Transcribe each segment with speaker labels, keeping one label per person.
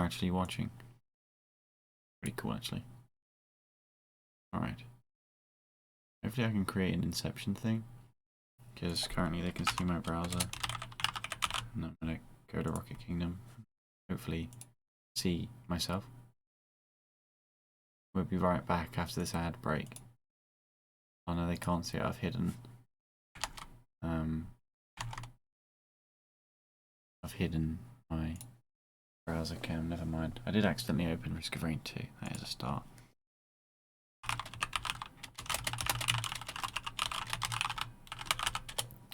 Speaker 1: actually watching. Pretty cool, actually. Alright. Hopefully I can create an Inception thing. Because currently they can see my browser. And I'm going to go to Rocket Kingdom. Hopefully see myself. We'll be right back after this ad break. Oh no, they can't see it. I've hidden. I've hidden my browser cam. Never mind. I did accidentally open Risk of Rain 2. That is a start.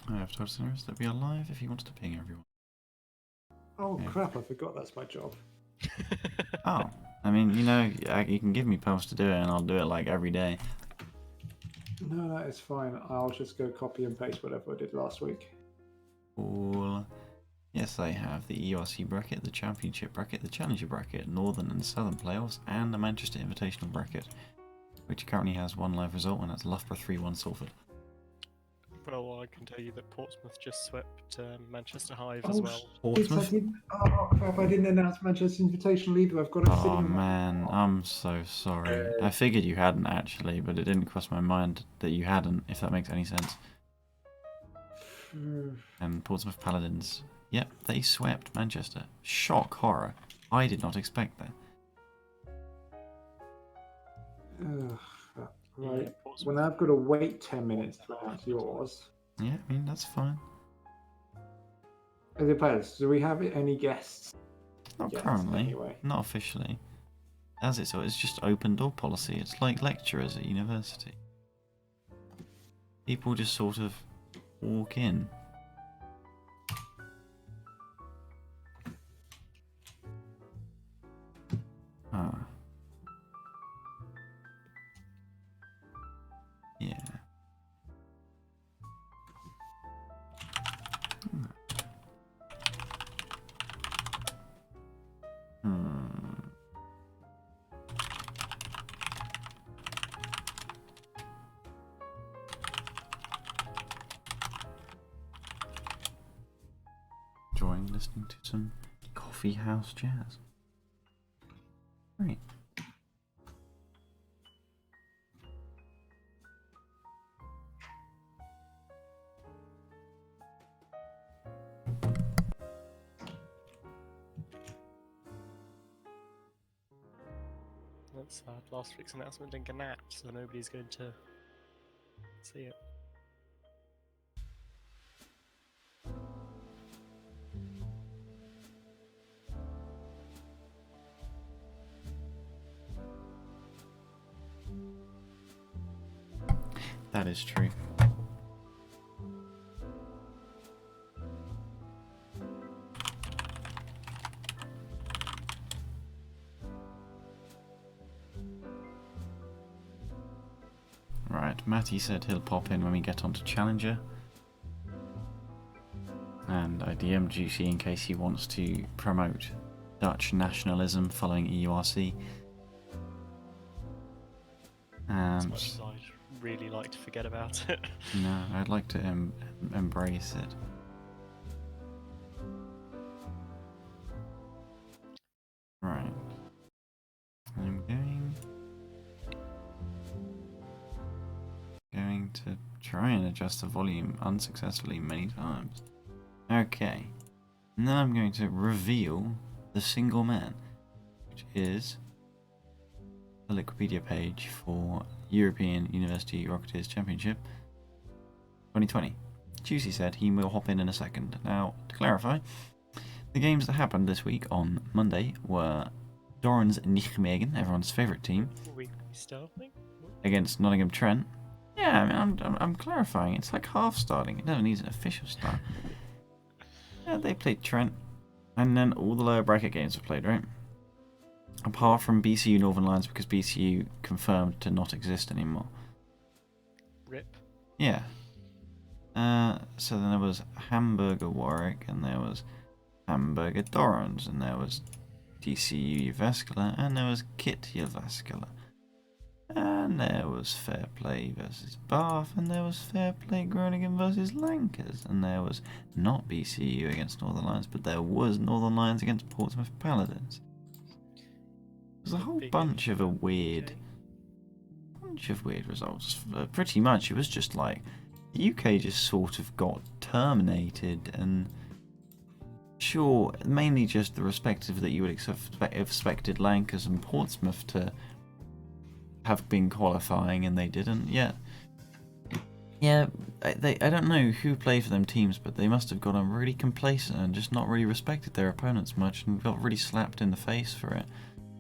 Speaker 1: I have told Cineris that we are live if he wants to ping everyone.
Speaker 2: Oh crap, I forgot that's my job.
Speaker 1: Oh, I mean, you know, you can give me posts to do it and I'll do it like every day.
Speaker 2: No, it's fine. I'll just go copy and paste whatever I did last week.
Speaker 1: Cool. Yes, I have the ERC bracket, the Championship bracket, the Challenger bracket, Northern and Southern playoffs, and the Manchester Invitational bracket, which currently has one live result, and that's Loughborough 3-1 Salford.
Speaker 3: Well, I can tell you that Portsmouth just swept Manchester Hive as well.
Speaker 1: Portsmouth?
Speaker 2: Oh crap, I didn't announce Manchester Invitational either. I've got it sitting
Speaker 1: Oh
Speaker 2: on
Speaker 1: man, I'm so sorry. I figured you hadn't actually, but it didn't cross my mind that you hadn't, if that makes any sense. And Portsmouth Paladins, yep, they swept Manchester. Shock, horror. I did not expect that.
Speaker 2: Right.
Speaker 3: Yeah,
Speaker 2: Well, now I've got to wait 10 minutes to announce yours.
Speaker 1: Yeah, I mean, that's fine.
Speaker 2: As it plays, do we have any guests?
Speaker 1: Not
Speaker 2: Yes,
Speaker 1: currently,
Speaker 2: anyway.
Speaker 1: not officially. As it's just open door policy. It's like lecturers at university. People just sort of walk in. Ah. Yeah. Enjoying listening to some coffee house jazz. Great.
Speaker 3: That's sad. Last week's announcement didn't get napped, so nobody's going to see it.
Speaker 1: That is true. Right, Matty said he'll pop in when we get onto Challenger. And I DM'd GC in case he wants to promote Dutch nationalism following EURC.
Speaker 3: As much as I'd really like to forget about it.
Speaker 1: No, I'd like to embrace it. Right. I'm going to try and adjust the volume unsuccessfully many times. Okay. Now I'm going to reveal the single man, which is the Wikipedia page for European University Rocketeers Championship 2020. Juicy said he will hop in a second. Now, to clarify, the games that happened this week on Monday were Doran's Nijmegen, everyone's favourite team,
Speaker 3: We starting?
Speaker 1: against Nottingham Trent. Yeah, I mean, I'm clarifying. It's like half starting. It never needs an official start. Yeah, they played Trent, and then all the lower bracket games were played, right? Apart from BCU Northern Lions, because BCU confirmed to not exist anymore.
Speaker 3: RIP.
Speaker 1: Yeah. So then there was Hamburger Warwick, and there was Hamburger Dorans, and there was DCU Jyväskylä, and there was Kit Jyväskylä. And there was Fair Play versus Bath, and there was Fair Play Groningen versus Lancers, and there was not BCU against Northern Lions, but there was Northern Lions against Portsmouth Paladins. There's a whole
Speaker 3: Big
Speaker 1: bunch of
Speaker 3: okay.
Speaker 1: weird results. Pretty much, it was just like the UK just sort of got terminated, and sure, mainly just the respective that you would have expected Lancers and Portsmouth to have been qualifying, and they didn't yet. Yeah, I don't know who played for them teams, but they must have gotten really complacent and just not really respected their opponents much, and got really slapped in the face for it.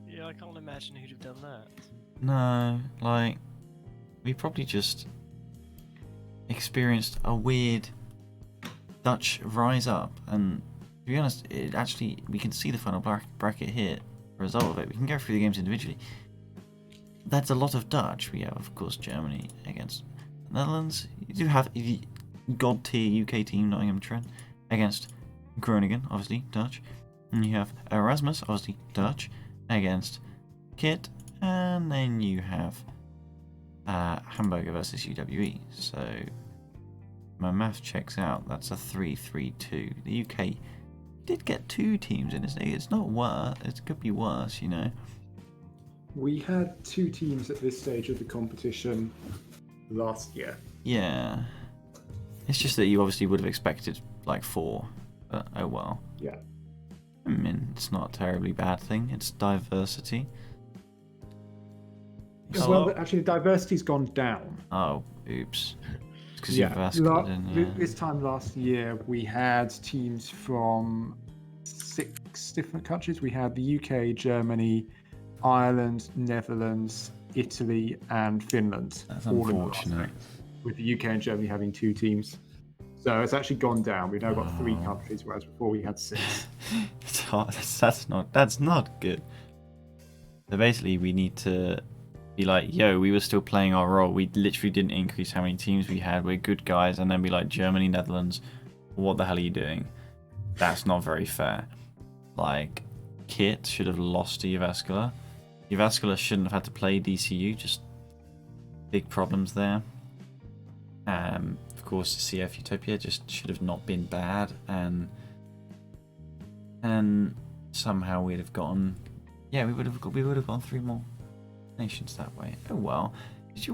Speaker 3: Yeah, I can't imagine who'd have done that.
Speaker 1: No, like, we probably just experienced a weird Dutch rise up, and to be honest, it actually, we can see the final bracket here, the result of it. We can go through the games individually. That's a lot of Dutch. We have, of course, Germany against the Netherlands. You do have the god tier UK team, Nottingham Trent, against Groningen, obviously Dutch. And you have Erasmus, obviously Dutch, against Kit. And then you have Hamburger versus UWE. So my math checks out. That's a 3-3-2. The UK did get 2 teams in. It's not worse. It could be worse, you know.
Speaker 2: We had 2 teams at this stage of the competition last year.
Speaker 1: Yeah. It's just that you obviously would have expected like 4, but oh well.
Speaker 2: Yeah.
Speaker 1: I mean, it's not a terribly bad thing. It's diversity.
Speaker 2: Well, actually, the diversity's gone down.
Speaker 1: Oh, oops. It's because
Speaker 2: Yeah.
Speaker 1: you've vascular, didn't you?
Speaker 2: This time last year, we had teams from 6 different countries. We had the UK, Germany, Ireland, Netherlands, Italy, and Finland.
Speaker 1: That's
Speaker 2: all
Speaker 1: unfortunate.
Speaker 2: With the UK and Germany having 2 teams. So it's actually gone down. We've now got 3 countries, whereas before we had 6.
Speaker 1: That's not good. So basically, we need to be like, yo, we were still playing our role. We literally didn't increase how many teams we had. We're good guys, and then be like, Germany, Netherlands, what the hell are you doing? That's not very fair. Like, Kit should have lost to Uvascular. Uvascular shouldn't have had to play DCU. Just big problems there. Of course, CF Utopia just should have not been bad, and somehow we'd have gotten, yeah, we would have gone 3 more nations that way. Oh well. Did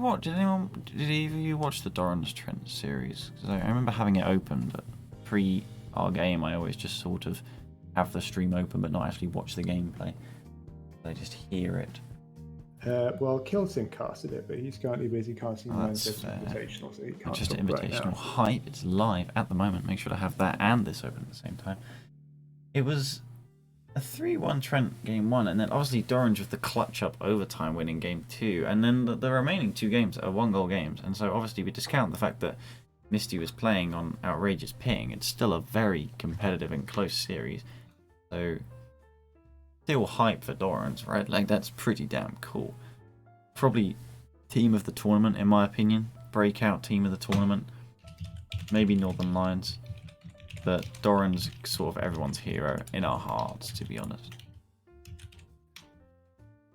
Speaker 1: either of you watch the Doran's Trent series? Because I remember having it open, but pre our game, I always just sort of have the stream open, but not actually watch the gameplay. I just hear it.
Speaker 2: Well, Kilton casted it, but he's currently busy casting
Speaker 1: That's fair.
Speaker 2: Invitational, so he can't
Speaker 1: Just
Speaker 2: talk
Speaker 1: an
Speaker 2: right
Speaker 1: invitational
Speaker 2: now.
Speaker 1: hype. It's live at the moment. Make sure to have that and this open at the same time. It was a 3-1 Trent game 1, and then obviously Dorange with the clutch up overtime winning game 2, and then the remaining 2 games are 1-goal games. And so obviously we discount the fact that Misty was playing on outrageous ping. It's still a very competitive and close series. So still hype for Dorange, right? Like, that's pretty damn cool. Probably team of the tournament, in my opinion. Breakout team of the tournament. Maybe Northern Lions. But Doran's sort of everyone's hero in our hearts, to be honest.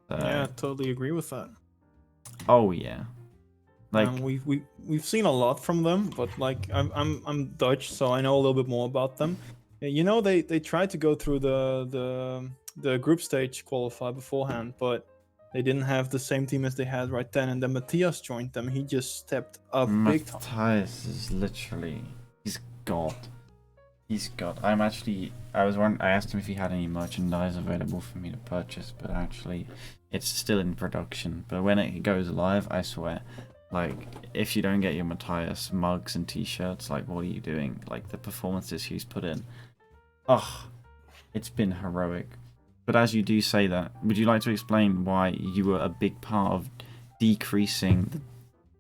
Speaker 1: So,
Speaker 4: Yeah, totally agree with that.
Speaker 1: oh yeah. Like,
Speaker 4: we've seen a lot from them, but like I'm Dutch, so I know a little bit more about them. You know, they tried to go through the group stage qualify beforehand, but they didn't have the same team as they had right then. And then Matthias joined them. He just stepped up big time.
Speaker 1: Matthias is literally, he's God. He's God. I asked him if he had any merchandise available for me to purchase, but actually it's still in production. But when it goes live, I swear, like, if you don't get your Matthias mugs and t-shirts, like, what are you doing? Like, the performances he's put in, it's been heroic. But as you do say that, would you like to explain why you were a big part of decreasing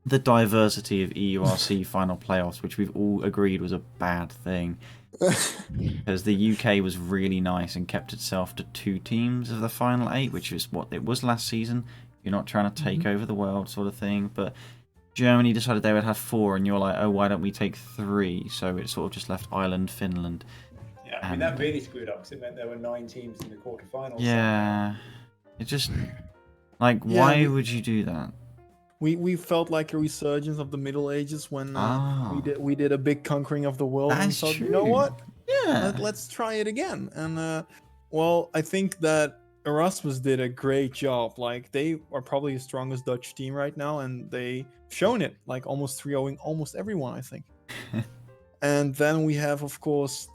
Speaker 1: the diversity of EURC final playoffs, which we've all agreed was a bad thing? Because the UK was really nice and kept itself to 2 teams of the final 8, which is what it was last season. You're not trying to take over the world sort of thing. But Germany decided they would have 4, and you're like, oh, why don't we take 3? So it sort of just left Ireland, Finland.
Speaker 2: Yeah, I mean, that really screwed up because it meant there were 9 teams in the quarterfinals.
Speaker 1: Yeah. It just, like,
Speaker 4: Yeah,
Speaker 1: why would you do that?
Speaker 4: We felt like a resurgence of the Middle Ages when we did a big conquering of the world. And we
Speaker 1: That's
Speaker 4: thought, you know
Speaker 1: true.
Speaker 4: what?
Speaker 1: Yeah.
Speaker 4: Let's try it again. And well, I think that Erasmus did a great job. Like they are probably the strongest Dutch team right now, and they've shown it. Like almost 3-0ing almost everyone, I think. And then we have, of course,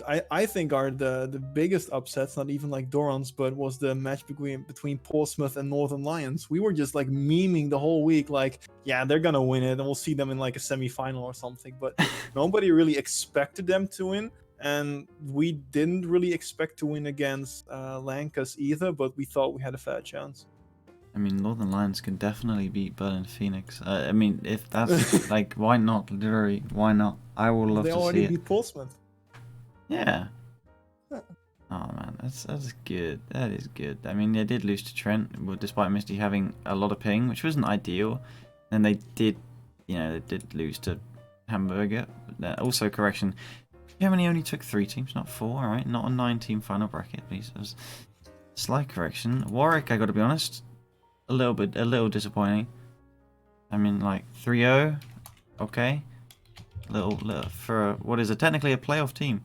Speaker 4: I think are the biggest upsets. Not even like Doran's, but was the match between Portsmouth and Northern Lions. We were just like memeing the whole week, like, yeah, they're gonna win it, and we'll see them in like a semi-final or something. But nobody really expected them to win. And we didn't really expect to win against Lancas either, but we thought we had a fair chance.
Speaker 1: I mean, Northern Lions can definitely beat Berlin Phoenix. I mean, if that's like, why not? Literally, why not? I will love
Speaker 4: They
Speaker 1: to see
Speaker 4: already
Speaker 1: it.
Speaker 4: beat Portsmouth.
Speaker 1: Yeah.
Speaker 4: Yeah.
Speaker 1: Oh man, that's good. That is good. I mean, they did lose to Trent, despite Misty having a lot of ping, which wasn't ideal. And they did, they did lose to Hamburger. Also, correction. Germany only took 3 teams, not 4. All right, not a 9-team final bracket. Please, slight correction. Warwick, I got to be honest, a little disappointing. I mean, like 3-0, okay. Little for what is technically a playoff team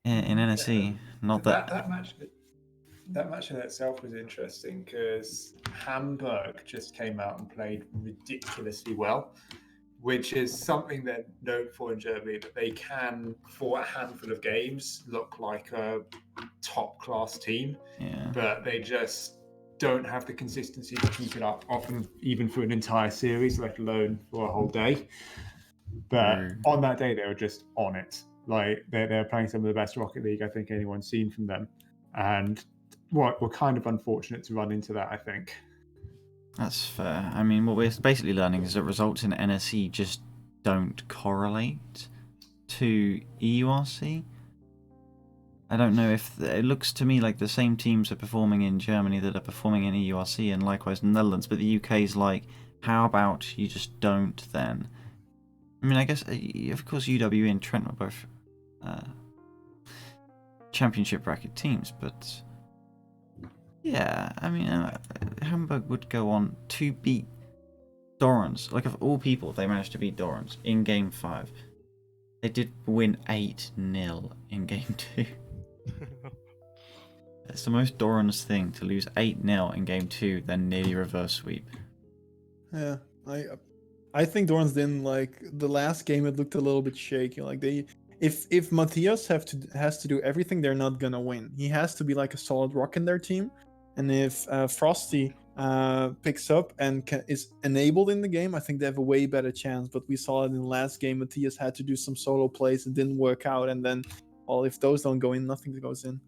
Speaker 1: in NSE. Not that.
Speaker 2: That match in itself was interesting because Hamburg just came out and played ridiculously well, which is something they're known for in Germany, that they can, for a handful of games, look like a top-class team,
Speaker 1: Yeah.
Speaker 2: but they just don't have the consistency to keep it up, often even for an entire series, let alone for a whole day. But on that day, they were just on it. Like, they're playing some of the best Rocket League I think anyone's seen from them. And we're kind of unfortunate to run into that, I think.
Speaker 1: That's fair. I mean, what we're basically learning is that results in NSE just don't correlate to EURC. I don't know if it looks to me like the same teams are performing in Germany that are performing in EURC, and likewise in the Netherlands, but the UK's like, how about you just don't then? I mean, I guess, of course, UWE and Trent were both championship bracket teams, but yeah, I mean, Hamburg would go on to beat Dorans. Like, of all people, they managed to beat Dorans in Game 5. They did win 8-0 in Game 2. It's the most Dorans thing to lose 8-0 in Game 2, then nearly reverse sweep.
Speaker 4: Yeah, I think Dorans didn't like the last game. It looked a little bit shaky. Like if Matthias has to do everything, they're not gonna win. He has to be like a solid rock in their team, and if Frosty picks up and is enabled in the game, I think they have a way better chance. But we saw it in the last game. Matthias had to do some solo plays and didn't work out, and then, well, if those don't go in, nothing goes in.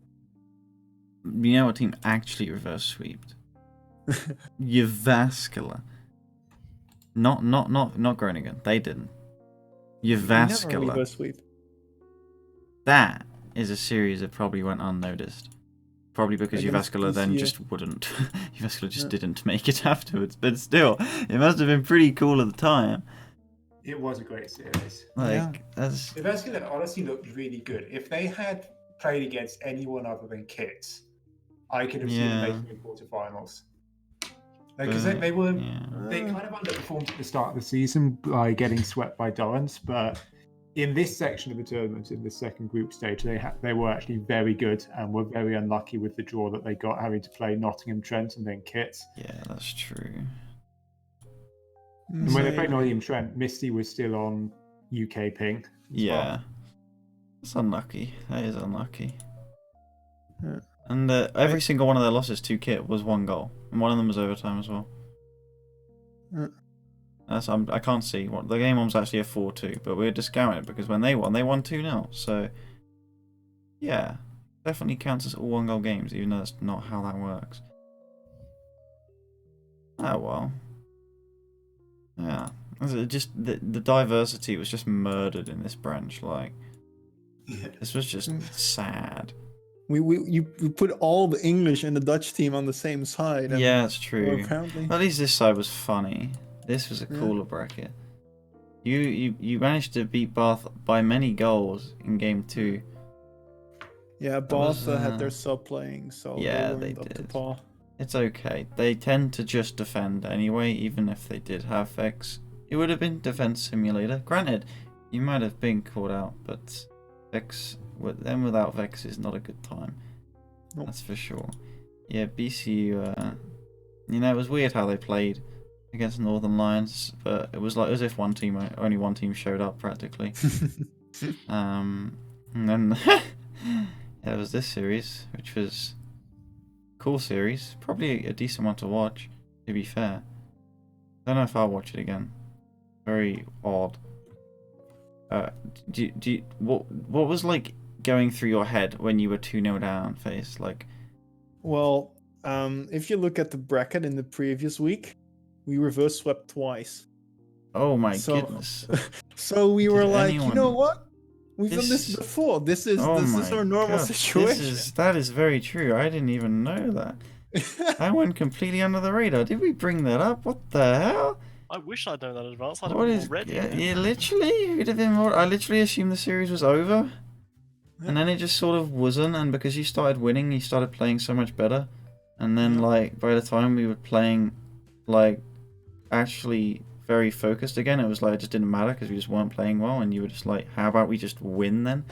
Speaker 1: You know what team actually reverse sweeped? Jyväskylä. Not Groningen. They didn't. Jyväskylä.
Speaker 4: Reverse sweep.
Speaker 1: That is a series that probably went unnoticed. Probably because Jyväskylä then just wouldn't. Jyväskylä just didn't make it afterwards. But still, it must have been pretty cool at the time.
Speaker 2: It was a great series.
Speaker 1: Jyväskylä
Speaker 2: honestly looked really good. If they had played against anyone other than Kits, I could have seen them making the quarterfinals. Because they kind of underperformed at the start of the season by getting swept by Dorans, but in this section of the tournament, in the second group stage, they were actually very good and were very unlucky with the draw that they got, having to play Nottingham Trent and then Kits.
Speaker 1: Yeah, that's true.
Speaker 2: And when they played Nottingham Trent, Misty was still on UK ping.
Speaker 1: Yeah. It's unlucky. That is unlucky.
Speaker 4: Yeah.
Speaker 1: And every single one of their losses to Kit was 1 goal. And one of them was overtime as well.
Speaker 4: Yeah.
Speaker 1: I can't see. The game one was actually a 4-2, but we're discounting it because when they won 2-0. So, yeah. Definitely counts as all 1-goal games, even though that's not how that works. Oh, well. Yeah. Just the diversity was just murdered in this branch. Like, this was just sad.
Speaker 4: You put all the English and the Dutch team on the same side. And,
Speaker 1: yeah, it's true.
Speaker 4: Apparently,
Speaker 1: at least this side was funny. This was a cooler bracket. You managed to beat Bath by many goals in Game 2.
Speaker 4: Yeah, Bath had their sub playing, so
Speaker 1: they
Speaker 4: up to
Speaker 1: did.
Speaker 4: par.
Speaker 1: It's okay. They tend to just defend anyway, even if they did have Vex. It would have been Defense Simulator. Granted, you might have been caught out, but Vex, them without Vex is not a good time.
Speaker 4: Nope.
Speaker 1: That's for sure. Yeah, BCU. It was weird how they played against Northern Lions, but it was like as if only one team showed up practically. And then there was this series, which was a cool series, probably a decent one to watch. To be fair, don't know if I'll watch it again. Very odd. What was like going through your head when you were 2-0 down, Face? Like,
Speaker 4: Well, if you look at the bracket in the previous week, we reverse swept twice.
Speaker 1: oh my
Speaker 4: So,
Speaker 1: goodness.
Speaker 4: so we were
Speaker 1: Did
Speaker 4: like, you know
Speaker 1: anyone-
Speaker 4: what? We've done this
Speaker 1: This-
Speaker 4: before. This is
Speaker 1: Oh
Speaker 4: this
Speaker 1: my
Speaker 4: is our normal
Speaker 1: God.
Speaker 4: situation.
Speaker 1: That is very true. I didn't even know that. I went completely under the radar. Did we bring that up? What the hell?
Speaker 3: I wish I'd known that in advance. I'd have
Speaker 1: What
Speaker 3: been
Speaker 1: is?
Speaker 3: more ready.
Speaker 1: Yeah, literally, it'd have been more. I literally assumed the series was over, and then it just sort of wasn't. And because you started winning, you started playing so much better. And then, like, by the time we were playing, like, actually very focused again, it was like it just didn't matter because we just weren't playing well, and you were just like, how about we just win then?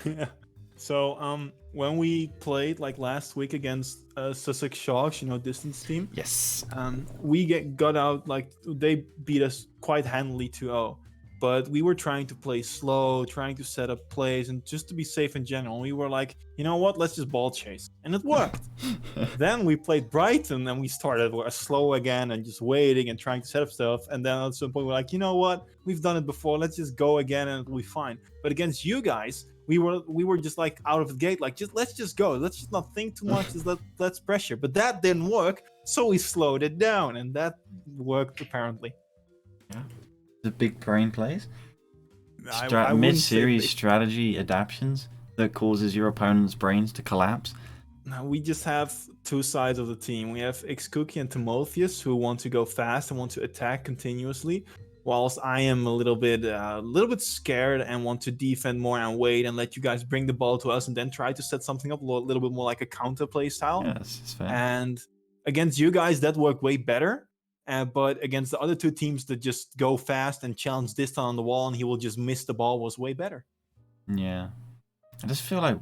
Speaker 4: Yeah. So when we played like last week against Sussex Sharks, distance team,
Speaker 1: Yes.
Speaker 4: we got out, like they beat us quite handily 2-0. But we were trying to play slow, trying to set up plays, and just to be safe in general. We were like, you know what, let's just ball chase. And it worked. Then we played Brighton and we started slow again and just waiting and trying to set up stuff. And then at some point we're like, you know what, we've done it before, let's just go again and it'll be fine. But against you guys, we were just like out of the gate, like let's just go, let's just not think too much, just let's pressure. But that didn't work, so we slowed it down, and that worked apparently.
Speaker 1: Yeah. The big brain plays.
Speaker 4: I wouldn't say
Speaker 1: Mid-series
Speaker 4: big.
Speaker 1: strategy adaptions that causes your opponent's brains to collapse.
Speaker 4: Now we just have two sides of the team. We have Xkuki and Timotheus who want to go fast and want to attack continuously, whilst I am a little bit scared and want to defend more and wait and let you guys bring the ball to us and then try to set something up a little bit more like a counter play style.
Speaker 1: Yeah, that's fair.
Speaker 4: And against you guys, that worked way better. But against the other two teams that just go fast and challenge Distan on the wall and he will just miss the ball was way better.
Speaker 1: Yeah. I just feel like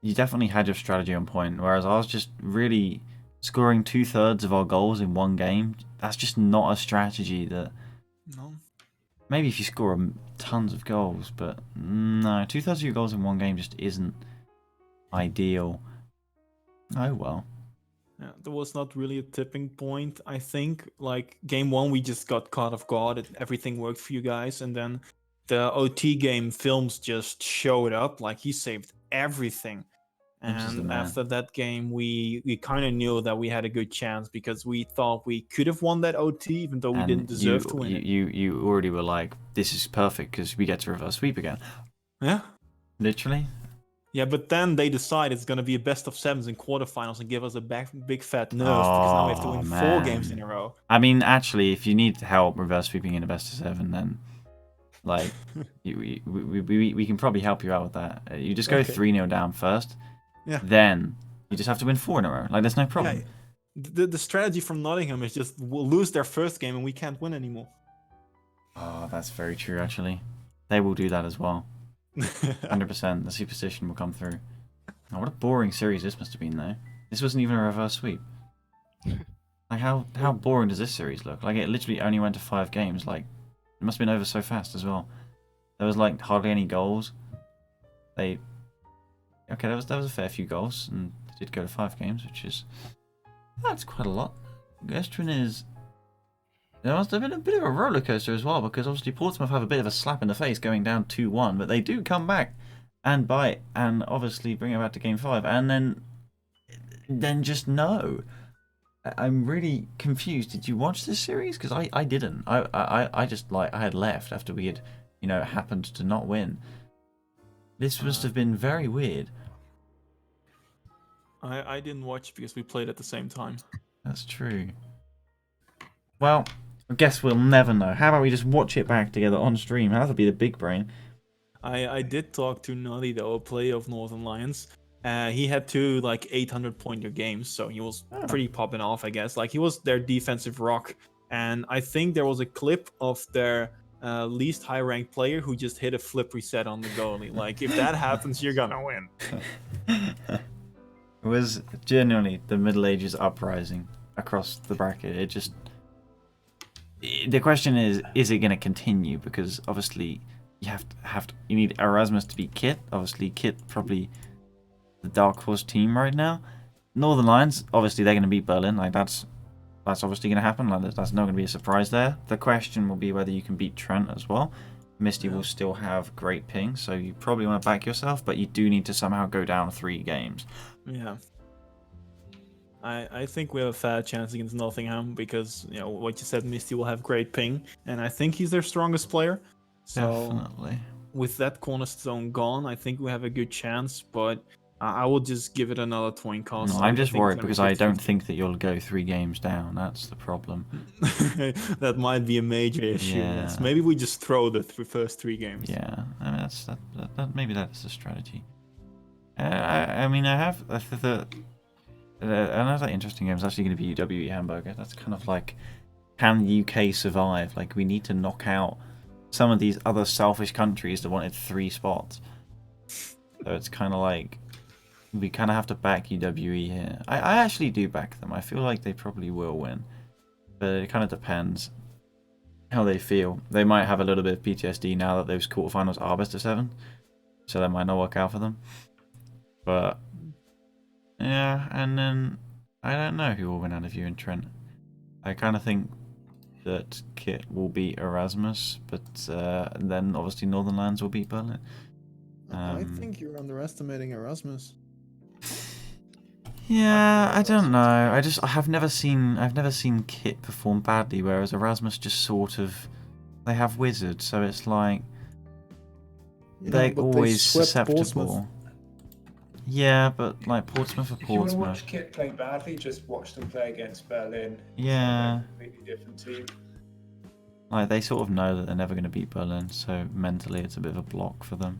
Speaker 1: you definitely had your strategy on point, whereas I was just really scoring 2/3 of our goals in one game. That's just not a strategy that...
Speaker 4: No.
Speaker 1: Maybe if you score tons of goals, but no, 2/3 of your goals in one game just isn't ideal. Oh well.
Speaker 4: Yeah, there was not really a tipping point, I think. Like, game one, we just got caught off guard. Everything worked for you guys. And then the OT game, Films just showed up. Like, he saved everything.
Speaker 1: Films is the
Speaker 4: And
Speaker 1: man.
Speaker 4: after that game, we kind of knew that we had a good chance because we thought we could have won that OT, even though we didn't deserve to win it.
Speaker 1: You already were like, this is perfect because we get to reverse sweep again.
Speaker 4: Yeah.
Speaker 1: Literally.
Speaker 4: Yeah, but then they decide it's going to be a best of sevens in quarterfinals and give us a big fat nerf because now we have to win 4 games in a row.
Speaker 1: I mean, actually, if you need help reverse sweeping in a best of 7, then like we can probably help you out with that. You just go
Speaker 4: Okay.
Speaker 1: 3-0 down first.
Speaker 4: Yeah.
Speaker 1: Then you just have to win 4 in a row. Like, there's no problem.
Speaker 4: Yeah, the strategy from Nottingham is just we'll lose their first game and we can't win anymore.
Speaker 1: Oh, that's very true, actually. They will do that as well. 100%. The superstition will come through. Oh, what a boring series this must have been, though. This wasn't even a reverse sweep. Like, how boring does this series look? Like, it literally only went to 5 games. Like, it must have been over so fast as well. There was, like, hardly any goals. Okay, that was a fair few goals, and they did go to 5 games, which is... That's quite a lot. Question is... There must have been a bit of a roller coaster as well, because obviously Portsmouth have a bit of a slap in the face going down 2-1, but they do come back and bite and obviously bring it back to game 5, and then just no. I'm really confused. Did you watch this series? Because I didn't. I just I had left after we had happened to not win. This must have been very weird.
Speaker 4: I didn't watch because we played at the same time.
Speaker 1: That's true. Well, I guess we'll never know. How about we just watch it back together on stream? That'll be the big brain.
Speaker 4: I did talk to Nutty, though, a player of Northern Lions. He had 2 like 800-pointer games, so he was pretty popping off, I guess. Like, he was their defensive rock, and I think there was a clip of their least high-ranked player who just hit a flip reset on the goalie. Like, if that happens, you're gonna win.
Speaker 1: It was genuinely the Middle Ages uprising across the bracket. It just... The question is it going to continue? Because obviously you you need Erasmus to beat Kit. Obviously Kit probably the dark horse team right now. Northern Lions, obviously they're going to beat Berlin. Like that's obviously going to happen. Like that's not going to be a surprise there. The question will be whether you can beat Trent as well. Misty will still have great ping, so you probably want to back yourself, but you do need to somehow go down 3 games.
Speaker 4: Yeah. I think we have a fair chance against Nottingham because, you know, what you said, Misty will have great ping, and I think he's their strongest player. So
Speaker 1: Definitely.
Speaker 4: with that cornerstone gone, I think we have a good chance, but I will just give it another twin cost.
Speaker 1: No, I'm just worried because I don't
Speaker 4: 50-50.
Speaker 1: think that you'll go 3 games down. That's the problem.
Speaker 4: That might be a major issue.
Speaker 1: Yeah.
Speaker 4: Yes. Maybe we just throw the first 3 games.
Speaker 1: Yeah, I mean that maybe that's the strategy. I mean I have another interesting game is actually going to be UWE Hamburger. That's kind of like, can the UK survive? Like we need to knock out some of these other selfish countries that wanted 3 spots. So it's kind of like we kind of have to back UWE here. I actually do back them. I feel like they probably will win, but it kind of depends how they feel. They might have a little bit of PTSD now that those quarterfinals are best of 7, so that might not work out for them. But yeah, and then I don't know who will win out of you and Trent. I kind of think that Kit will beat Erasmus, but then obviously Northern Lions will beat Berlin.
Speaker 4: I think you're underestimating Erasmus.
Speaker 1: Yeah, I don't know. I've never seen Kit perform badly, whereas Erasmus just sort of, they have wizards, so it's like they're always susceptible. Yeah, but like Portsmouth or
Speaker 2: If you want to
Speaker 1: Portsmouth.
Speaker 2: watch Kit play badly, just watch them play against Berlin.
Speaker 1: Yeah.
Speaker 2: It's a completely different team.
Speaker 1: Like they sort of know that they're never going to beat Berlin, so mentally it's a bit of a block for them.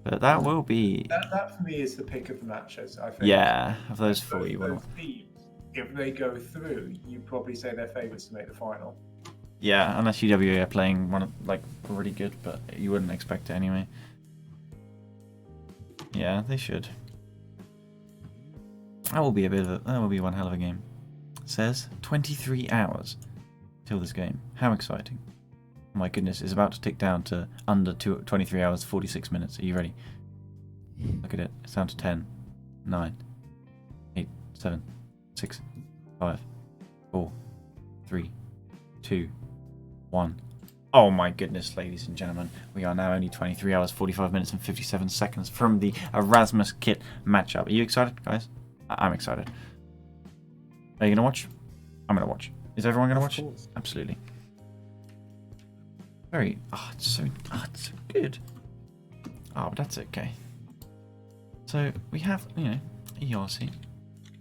Speaker 1: But that will be,
Speaker 2: That for me is the pick of the matches, I think.
Speaker 1: yeah, of those 4 you want.
Speaker 2: Those teams, if they go through, you probably say they're favourites to make the final.
Speaker 1: Yeah, unless UWA are playing like really good, but you wouldn't expect it anyway. Yeah, they should. That will be one hell of a game. It says 23 hours till this game. How exciting! Oh my goodness, it's about to tick down to under 23 hours 46 minutes. Are you ready? Look at it. It's down to 10, 9, 8, 7, 6, 5, 4, 3, 2, 1. Oh my goodness, ladies and gentlemen. We are now only 23 hours, 45 minutes and 57 seconds from the Erasmus Kit matchup. Are you excited, guys? I'm excited. Are you going to watch? I'm going to watch. Is everyone going to watch?
Speaker 4: Course.
Speaker 1: Absolutely. Very... it's so good. Oh, but that's okay. So, we have, ERC.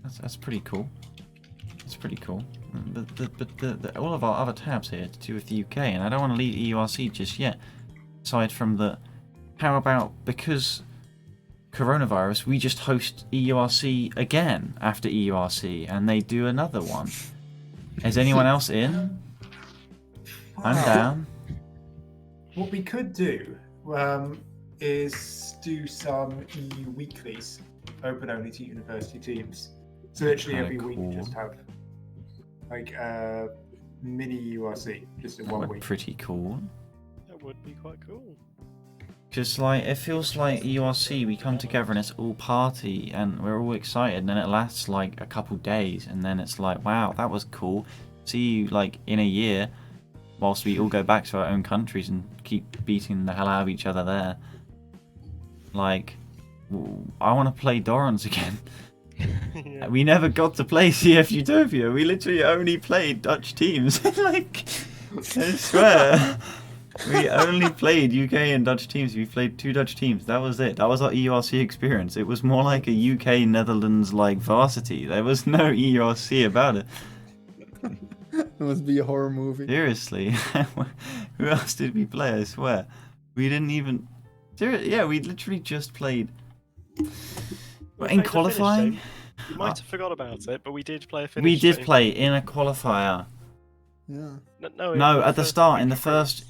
Speaker 1: That's pretty cool. That's pretty cool. But all of our other tabs here to do with the UK, and I don't want to leave EURC just yet. Aside from the, how about, because coronavirus, we just host EURC again after EURC, and they do another one. Is anyone else in? I'm down.
Speaker 2: What we could do is do some EU weeklies, open only to university teams. So literally
Speaker 1: Kinda
Speaker 2: every week
Speaker 1: cool.
Speaker 2: you just have like a mini URC just in
Speaker 1: That
Speaker 2: one
Speaker 1: would
Speaker 2: week.
Speaker 1: pretty cool.
Speaker 3: That would be quite cool.
Speaker 1: Just like, it feels like EURC, we come together and it's all party and we're all excited, and then it lasts like a couple days, and then it's like, wow, that was cool. See you like in a year, whilst we all go back to our own countries and keep beating the hell out of each other there. Like, I want to play Dorans again.
Speaker 3: Yeah.
Speaker 1: We never got to play CF Utopia. We literally only played Dutch teams. Like, I swear. We only played UK and Dutch teams. We played 2 Dutch teams. That was it. That was our EURC experience. It was more like a UK Netherlands like varsity. There was no EURC about it.
Speaker 4: It must be a horror movie.
Speaker 1: Seriously. Who else did we play? I swear. We didn't even. Yeah, we literally just played.
Speaker 3: We
Speaker 1: In
Speaker 3: played the Finnish
Speaker 1: qualifying?
Speaker 3: game. You might have forgot about it, but we did play a Finnish
Speaker 1: We did
Speaker 3: game.
Speaker 1: play in a qualifier.
Speaker 4: Yeah.
Speaker 1: No, at the start, in the
Speaker 3: week.
Speaker 1: first.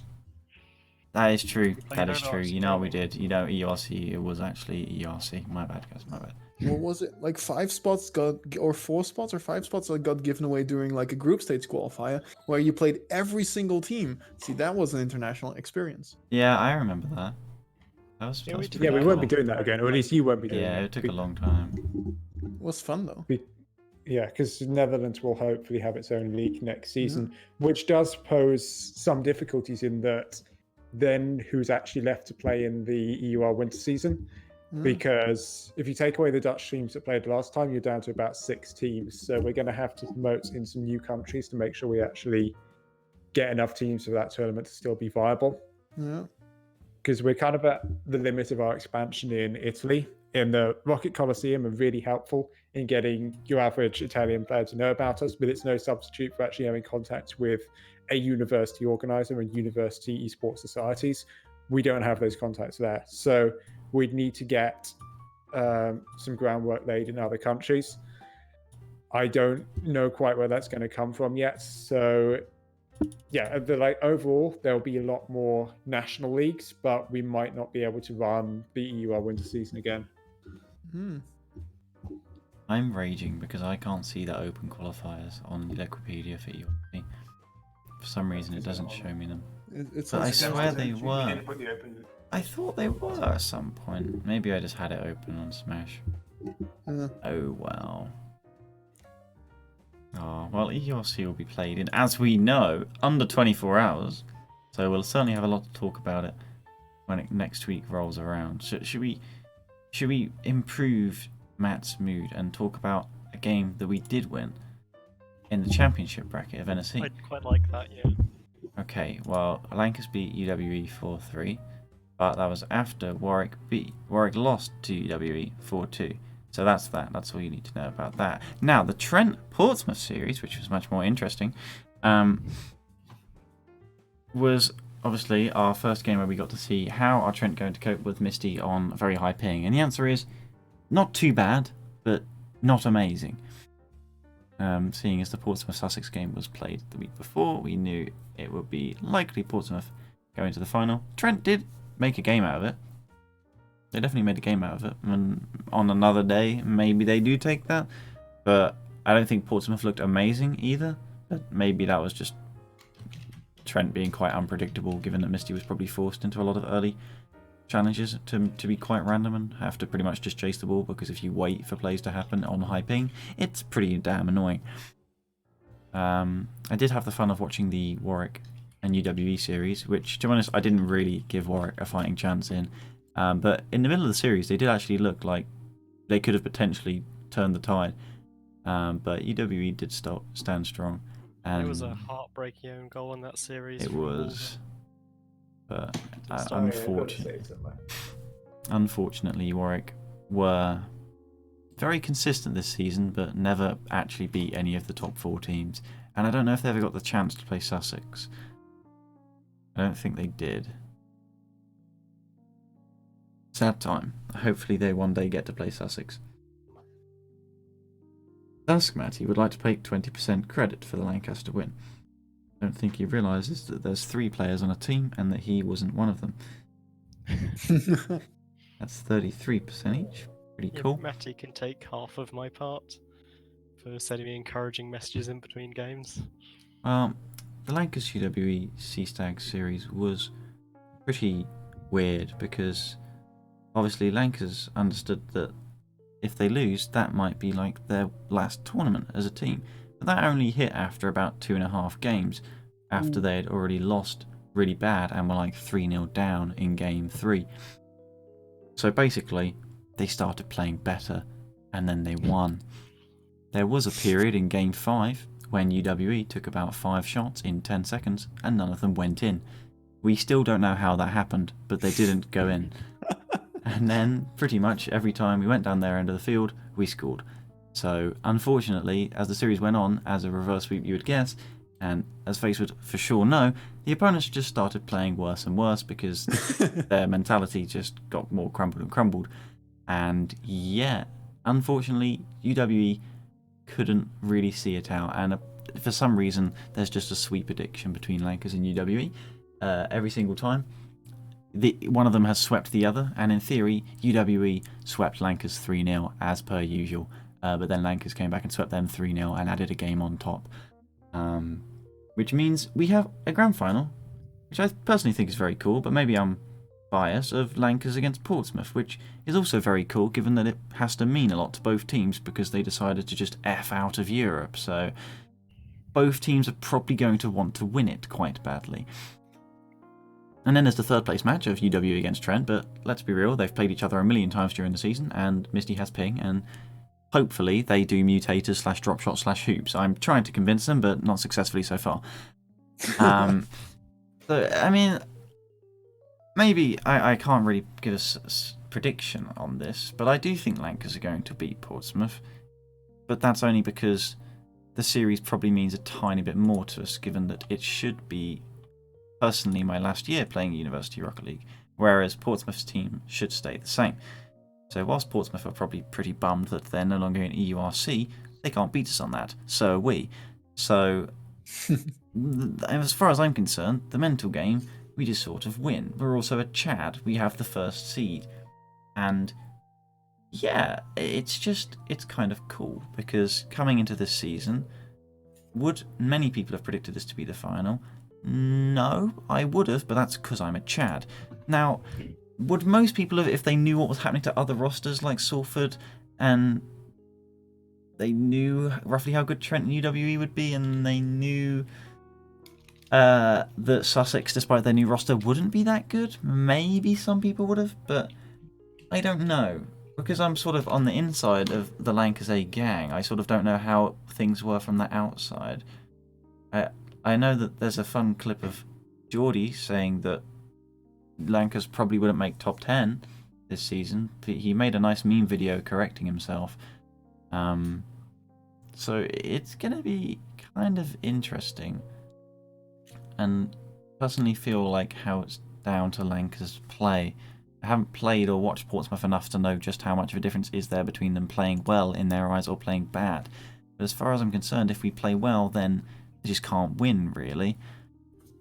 Speaker 1: That is true.
Speaker 3: Oh,
Speaker 1: That
Speaker 3: you
Speaker 1: is
Speaker 3: don't
Speaker 1: true.
Speaker 3: know
Speaker 1: You know what we
Speaker 3: actually.
Speaker 1: did. You know ERC. It was actually ERC. My bad, guys. My bad.
Speaker 4: what was it, like 5 spots got, or 4 spots or 5 spots that got given away during like a group stage qualifier where you played every single team. See, that was an international experience.
Speaker 1: Yeah, I remember that.
Speaker 3: Yeah,
Speaker 1: That
Speaker 3: we
Speaker 1: was
Speaker 3: did
Speaker 1: pretty
Speaker 2: Yeah, we
Speaker 3: that
Speaker 1: cool.
Speaker 2: won't be
Speaker 3: long
Speaker 2: doing that
Speaker 3: time,
Speaker 2: again, or at
Speaker 3: like-
Speaker 2: least you won't be doing
Speaker 1: Yeah,
Speaker 2: it.
Speaker 1: it took a long time.
Speaker 4: It was fun though.
Speaker 2: Yeah, because Netherlands will hopefully have its own league next
Speaker 4: Yeah.
Speaker 2: season, which does pose some difficulties in that then who's actually left to play in the EUR winter season?
Speaker 4: Yeah.
Speaker 2: Because if you take away the Dutch teams that played last time, you're down to about 6 teams. So we're going to have to promote in some new countries to make sure we actually get enough teams for that tournament to still be viable.
Speaker 4: Yeah.
Speaker 2: Because we're kind of at the limit of our expansion in Italy. And the Rocket Coliseum are really helpful in getting your average Italian player to know about us, but it's no substitute for actually having contact with a university organizer and university esports societies. We don't have those contacts there. So we'd need to get some groundwork laid in other countries. I don't know quite where that's going to come from yet. So yeah, overall there'll be a lot more national leagues, but we might not be able to run the EUR winter season again.
Speaker 4: Hmm.
Speaker 1: I'm raging because I can't see the open qualifiers on Wikipedia for EUR. For some reason, it doesn't show me them.
Speaker 4: It's
Speaker 1: But I
Speaker 4: also-
Speaker 1: swear they were. I thought they were at some point. Maybe I just had it open on Smash. Oh well. Oh, well, EURC will be played in, as we know, under 24 hours. So we'll certainly have a lot to talk about it when next week rolls around. Should we improve Matt's mood and talk about a game that we did win in the championship bracket of NSC?
Speaker 3: I'd quite like that, yeah.
Speaker 1: Okay, well, Lancers beat UWE 4-3, but that was after Warwick lost to UWE 4-2. So that's that. That's all you need to know about that. Now, the Trent-Portsmouth series, which was much more interesting, was obviously our first game where we got to see how are Trent going to cope with Misty on very high ping. And the answer is not too bad, but not amazing. Seeing as the Portsmouth-Sussex game was played the week before, we knew it would be likely Portsmouth going to the final. Trent did make a game out of it. They definitely made a game out of it. And on another day, maybe they do take that. But I don't think Portsmouth looked amazing either. But maybe that was just Trent being quite unpredictable, given that Misty was probably forced into a lot of early challenges to be quite random and have to pretty much just chase the ball, because if you wait for plays to happen on high ping, it's pretty damn annoying. I did have the fun of watching the Warwick and UWE series, which, to be honest, I didn't really give Warwick a fighting chance in. But in the middle of the series, they did actually look like they could have potentially turned the tide. But UWE did stand strong. And
Speaker 3: It was a heartbreaking own goal in that series.
Speaker 1: it
Speaker 3: from
Speaker 1: was. But
Speaker 3: Just
Speaker 1: unfortunately, Warwick were very consistent this season, but never actually beat any of the top 4 teams. And I don't know if they ever got the chance to play Sussex. I don't think they did. Sad time. Hopefully they one day get to play Sussex. Duskmatty would like to take 20% credit for the Lancaster win. I don't think he realises that there's 3 players on a team and that he wasn't one of them. That's 33% each. Pretty cool.
Speaker 3: Matty can take half of my part for sending me encouraging messages in between games.
Speaker 1: The Lancashire UWE Sea Stag series was pretty weird because obviously Lancers understood that if they lose, that might be like their last tournament as a team. But that only hit after about 2.5 games, after they had already lost really bad and were like 3-0 down in game 3. So basically, they started playing better and then they won. There was a period in game 5 when UWE took about 5 shots in 10 seconds and none of them went in. We still don't know how that happened, but they didn't go in. And then, pretty much every time we went down their end of the field, we scored. So, unfortunately, as the series went on, as a reverse sweep you would guess, and as Face would for sure know, the opponents just started playing worse and worse because their mentality just got more crumbled and crumbled. And yeah, unfortunately, UWE couldn't really see it out. And for some reason, there's just a sweep addiction between Lancers and UWE every single time. one of them has swept the other, and in theory, UWE swept Lankers 3-0 as per usual, but then Lankers came back and swept them 3-0 and added a game on top. Which means we have a grand final, which I personally think is very cool, but maybe I'm biased, of Lankers against Portsmouth, which is also very cool given that it has to mean a lot to both teams because they decided to just F out of Europe, so both teams are probably going to want to win it quite badly. And then there's the third place match of UW against Trent, but let's be real, they've played each other a million times during the season, and Misty has ping, and hopefully they do mutators / drop shot / hoops. I'm trying to convince them, but not successfully so far. So, I mean, maybe I can't really give a prediction on this, but I do think Lankers are going to beat Portsmouth. But that's only because the series probably means a tiny bit more to us, given that it should be, personally, my last year playing University Rocket League, whereas Portsmouth's team should stay the same. So whilst Portsmouth are probably pretty bummed that they're no longer in EURC, they can't beat us on that. So are we. So, as far as I'm concerned, the mental game, we just sort of win. We're also a Chad. We have the first seed. And yeah, it's kind of cool, because coming into this season, would many people have predicted this to be the final? No, I would have, but that's because I'm a Chad. Now, would most people have, if they knew what was happening to other rosters like Salford, and they knew roughly how good Trent and UWE would be, and they knew that Sussex, despite their new roster, wouldn't be that good? Maybe some people would have, but I don't know. Because I'm sort of on the inside of the Lankers A gang, I sort of don't know how things were from the outside. I know that there's a fun clip of Geordie saying that Lankers probably wouldn't make top 10 this season. He made a nice meme video correcting himself. So it's going to be kind of interesting. And personally feel like how it's down to Lankers' play. I haven't played or watched Portsmouth enough to know just how much of a difference is there between them playing well in their eyes or playing bad. But as far as I'm concerned, if we play well, then they just can't win, really.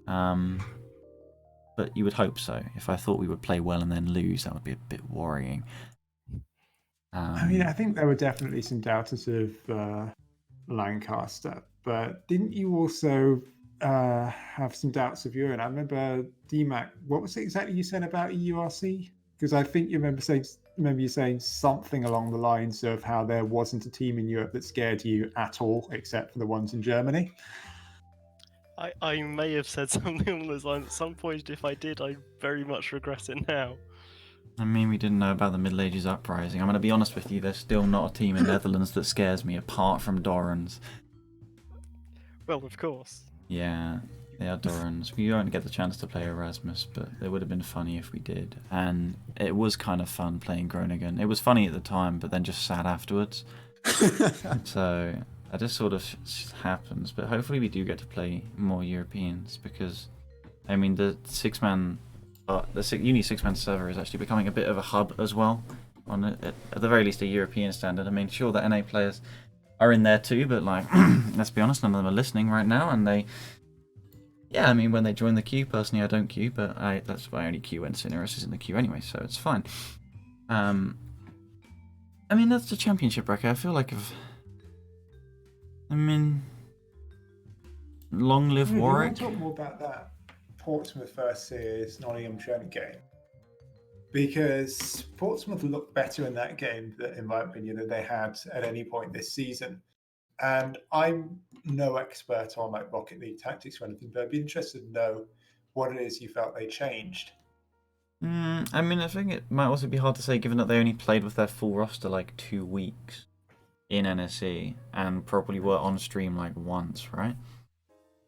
Speaker 1: But you would hope so. If I thought we would play well and then lose, that would be a bit worrying.
Speaker 2: I mean, I think there were definitely some doubters of Lancaster, but didn't you also have some doubts of Ewan? I remember DMAC. What was it exactly you said about EURC? Because I think you remember you saying something along the lines of how there wasn't a team in Europe that scared you at all, except for the ones in Germany.
Speaker 3: I may have said something along those lines at some point. If I did, I very much regret it now.
Speaker 1: I mean, we didn't know about the Middle Ages uprising. I'm going to be honest with you, there's still not a team in Netherlands that scares me apart from Dorans.
Speaker 3: Well, of course.
Speaker 1: Yeah, they are Dorans. We won't get the chance to play Erasmus, but it would have been funny if we did. And it was kind of fun playing Groningen. It was funny at the time, but then just sad afterwards. So that just sort of happens. But hopefully we do get to play more Europeans, because, I mean, the Uni 6-man server is actually becoming a bit of a hub as well, on at the very least a European standard. I mean, sure, the NA players are in there too, but like, let's be honest, none of them are listening right now, and yeah, I mean, when they join the queue, personally I don't queue, but that's why I only queue when Cineris is in the queue anyway, so it's fine. I mean, that's the championship bracket. I feel like long live Warwick.
Speaker 2: Talk more about that Portsmouth versus Nottingham Trent game, because Portsmouth looked better in that game, in my opinion, than they had at any point this season. And I'm no expert on like Rocket League tactics or anything, but I'd be interested to know what it is you felt they changed.
Speaker 1: I mean, I think it might also be hard to say, given that they only played with their full roster like 2 weeks in NSE and probably were on stream like once, right?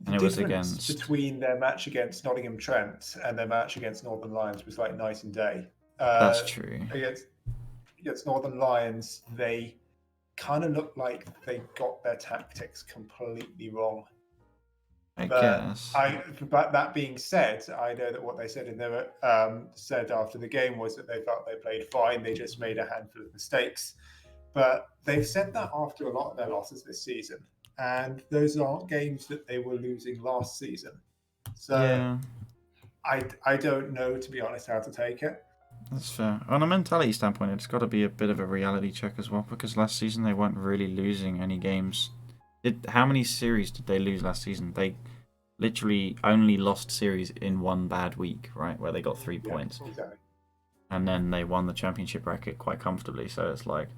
Speaker 1: And it was against,
Speaker 2: between their match against Nottingham Trent and their match against Northern Lions was like night and day.
Speaker 1: That's true.
Speaker 2: Against Northern Lions, they kind of looked like they got their tactics completely wrong.
Speaker 1: I guess.
Speaker 2: But that being said, I know that what they said said after the game was that they felt they played fine. They just made a handful of mistakes. But they've said that after a lot of their losses this season. And those aren't games that they were losing last season. So
Speaker 1: yeah.
Speaker 2: I don't know, to be honest, how to take it.
Speaker 1: That's fair. On a mentality standpoint, it's got to be a bit of a reality check as well, because last season they weren't really losing any games. How many series did they lose last season? They literally only lost series in one bad week, right, where they got 3 points.
Speaker 2: Exactly.
Speaker 1: And then they won the championship bracket quite comfortably, so it's like,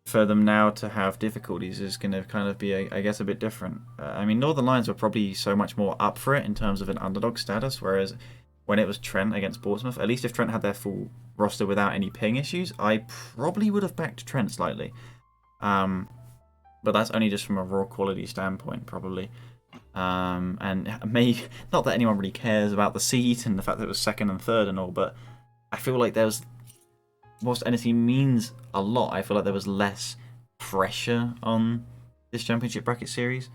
Speaker 1: for them now to have difficulties is going to kind of be, I guess, a bit different. I mean, Northern Lions were probably so much more up for it in terms of an underdog status, whereas when it was Trent against Portsmouth, at least if Trent had their full roster without any ping issues, I probably would have backed Trent slightly. But that's only just from a raw quality standpoint, probably. And not that anyone really cares about the seat and the fact that it was second and third and all, but I feel like whilst NSC means a lot, I feel like there was less pressure on this championship bracket series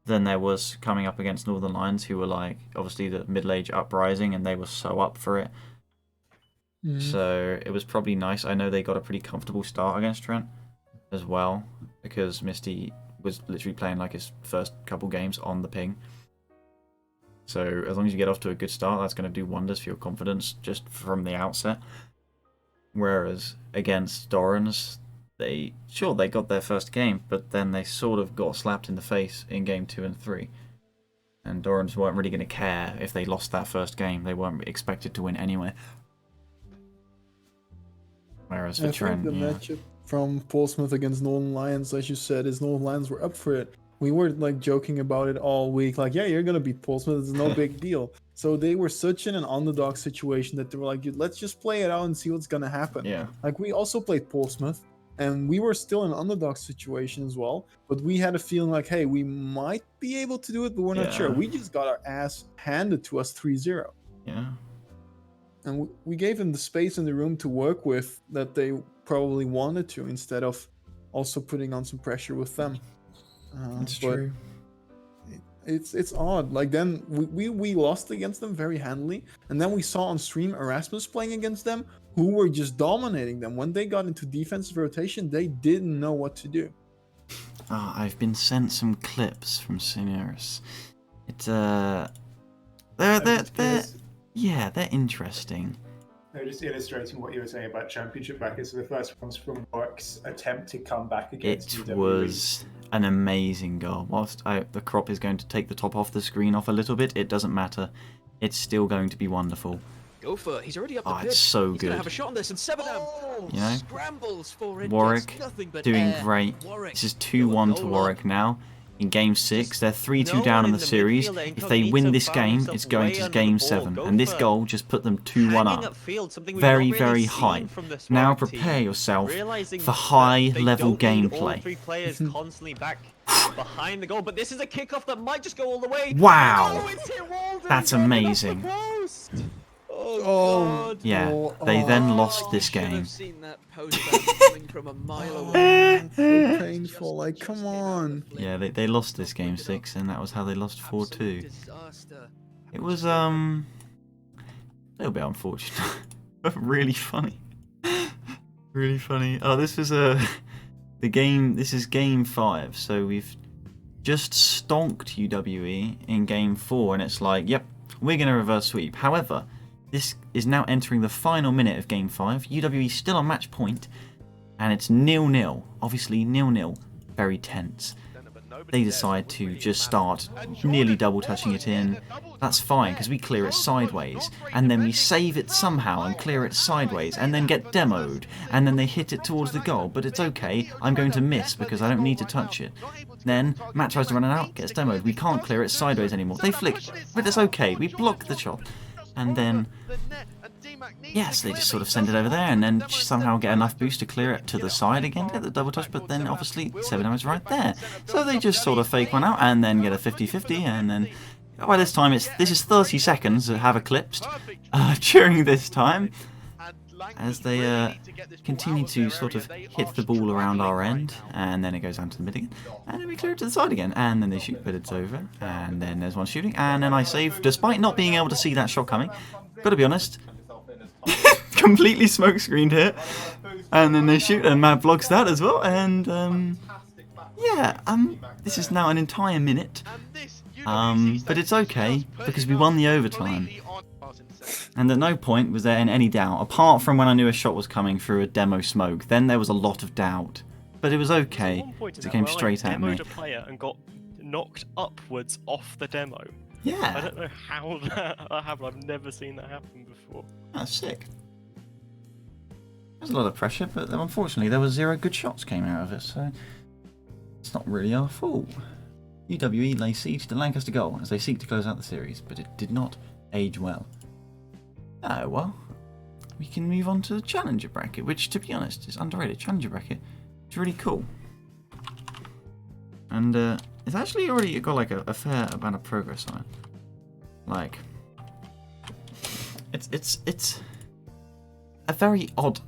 Speaker 1: than there was coming up against Northern Lions, who were like obviously the middle-age uprising, and they were so up for it. So it was probably nice. I know they got a pretty comfortable start against Trent as well, because Misty was literally playing like his first couple games on the ping. So as long as you get off to a good start, that's going to do wonders for your confidence just from the outset. Whereas against Dorans, they got their first game, but then they sort of got slapped in the face in game 2 and 3. And Dorans weren't really going to care if they lost that first game. They weren't expected to win anyway. Whereas for Trent,
Speaker 4: the matchup from Portsmouth against Northern Lions, as you said, is Northern Lions were up for it. We were like joking about it all week, like, yeah, you're gonna beat Portsmouth, it's no big deal. So they were such in an underdog situation that they were like, let's just play it out and see what's gonna happen.
Speaker 1: Yeah.
Speaker 4: Like, we also played Portsmouth, and we were still in an underdog situation as well, but we had a feeling like, hey, we might be able to do it, but we're not sure. We just got our ass handed to us 3-0.
Speaker 1: Yeah.
Speaker 4: And we gave them the space in the room to work with that they probably wanted to, instead of also putting on some pressure with them.
Speaker 1: That's true.
Speaker 4: It's odd. Like, then we lost against them very handily, and then we saw on stream Erasmus playing against them, who were just dominating them. When they got into defensive rotation, they didn't know what to do.
Speaker 1: I've been sent some clips from Seniors. It's they're interesting.
Speaker 2: They're just illustrating what you were saying about championship brackets. So the first one's from Warwick's attempt to come back against
Speaker 1: It
Speaker 2: UWE.
Speaker 1: was an amazing goal. Whilst the crop is going to take the top off the screen off a little bit, it doesn't matter. It's still going to be wonderful.
Speaker 5: Go for it. He's already up the pitch.
Speaker 1: It's so
Speaker 5: He's
Speaker 1: good.
Speaker 5: gonna have a shot on this, and Sevenham
Speaker 1: You know?
Speaker 5: scrambles for it.
Speaker 1: Warwick
Speaker 5: gets nothing but
Speaker 1: doing
Speaker 5: air.
Speaker 1: great.
Speaker 5: Warwick
Speaker 1: This is 2-1 to
Speaker 5: goal
Speaker 1: Warwick
Speaker 5: up.
Speaker 1: now. In game 6, they're 3-2
Speaker 5: No
Speaker 1: down
Speaker 5: one
Speaker 1: in
Speaker 5: in
Speaker 1: the
Speaker 5: the
Speaker 1: series.
Speaker 5: midfield,
Speaker 1: If they win
Speaker 5: Incognito
Speaker 1: this
Speaker 5: found
Speaker 1: game,
Speaker 5: himself
Speaker 1: it's going
Speaker 5: way
Speaker 1: to
Speaker 5: under
Speaker 1: game
Speaker 5: the ball.
Speaker 1: 7.
Speaker 5: Go
Speaker 1: And this
Speaker 5: for it.
Speaker 1: goal just put them 2-1
Speaker 5: Hanging
Speaker 1: up.
Speaker 5: upfield, something we've
Speaker 1: Very,
Speaker 5: not really
Speaker 1: very
Speaker 5: seen
Speaker 1: high.
Speaker 5: from this
Speaker 1: Now
Speaker 5: Warwick
Speaker 1: prepare
Speaker 5: team.
Speaker 1: yourself
Speaker 5: Realising
Speaker 1: for
Speaker 5: that
Speaker 1: high-level
Speaker 5: they don't need all
Speaker 1: gameplay.
Speaker 5: 3 players constantly back behind the goal, but this is a kickoff that might just go all the way.
Speaker 1: Wow.
Speaker 5: Oh, it's hit Walden.
Speaker 1: That's
Speaker 5: He's ended up
Speaker 1: amazing.
Speaker 5: the post. Oh,
Speaker 4: Oh.
Speaker 5: God.
Speaker 1: Yeah, they then lost this
Speaker 5: Should
Speaker 1: game.
Speaker 5: have seen that post coming from a mile away.
Speaker 4: It's so painful. Like, come on.
Speaker 1: Yeah, they lost this game 6, and that was how they lost 4-2.
Speaker 5: Disaster.
Speaker 1: It was a little bit unfortunate, but really funny. Really funny. Oh, this is the game. This is game 5, so we've just stonked UWE in game 4, and it's like, yep, we're gonna reverse sweep. However, this is now entering the final minute of game 5. UWE still on match point, and it's 0-0. Obviously 0-0. Very tense. They decide to just start nearly double touching it in. That's fine, because we clear it sideways, and then we save it somehow and clear it sideways, and then get demoed, and then they hit it towards the goal, but it's okay, I'm going to miss because I don't need to touch it. Then Matt tries to run it out, gets demoed, we can't clear it sideways anymore. They flick, but it's okay, we block the shot. And then, yes, they just sort of send it over there and then somehow get enough boost to clear it to the side again, get the double touch, but then obviously 7 is right there. So they just sort of fake one out and then get a 50-50, and then by this time this is 30 seconds that have eclipsed during this time, as they continue to sort of hit the ball around our end, and then it goes down to the mid again, and then we clear it to the side again, and then they shoot, but it's over, and then there's one shooting, and then I save, despite not being able to see that shot coming. Gotta be honest, completely smoke screened here, and then they shoot, and Matt blocks that as well, and yeah, this is now an entire minute But it's okay, because we won the overtime. And at no point was there any doubt, apart from when I knew a shot was coming through a demo smoke. Then there was a lot of doubt. But it was okay,
Speaker 3: At one point in
Speaker 1: it
Speaker 3: that
Speaker 1: came
Speaker 3: where
Speaker 1: straight
Speaker 3: I
Speaker 1: at me.
Speaker 3: demoed a player and got knocked upwards off the demo. I
Speaker 1: Yeah,
Speaker 3: don't know how that happened. I've never seen that happen before.
Speaker 1: that's sick. There's a lot of pressure, but unfortunately there were 0 good shots came out of it, so it's not really our fault. UWE lay siege to Lancaster goal as they seek to close out the series, but it did not age well. Oh well, we can move on to the Challenger bracket, which, to be honest, is underrated. Challenger bracket is really cool, and it's actually already got like a fair amount of progress on it. Like, it's a very odd.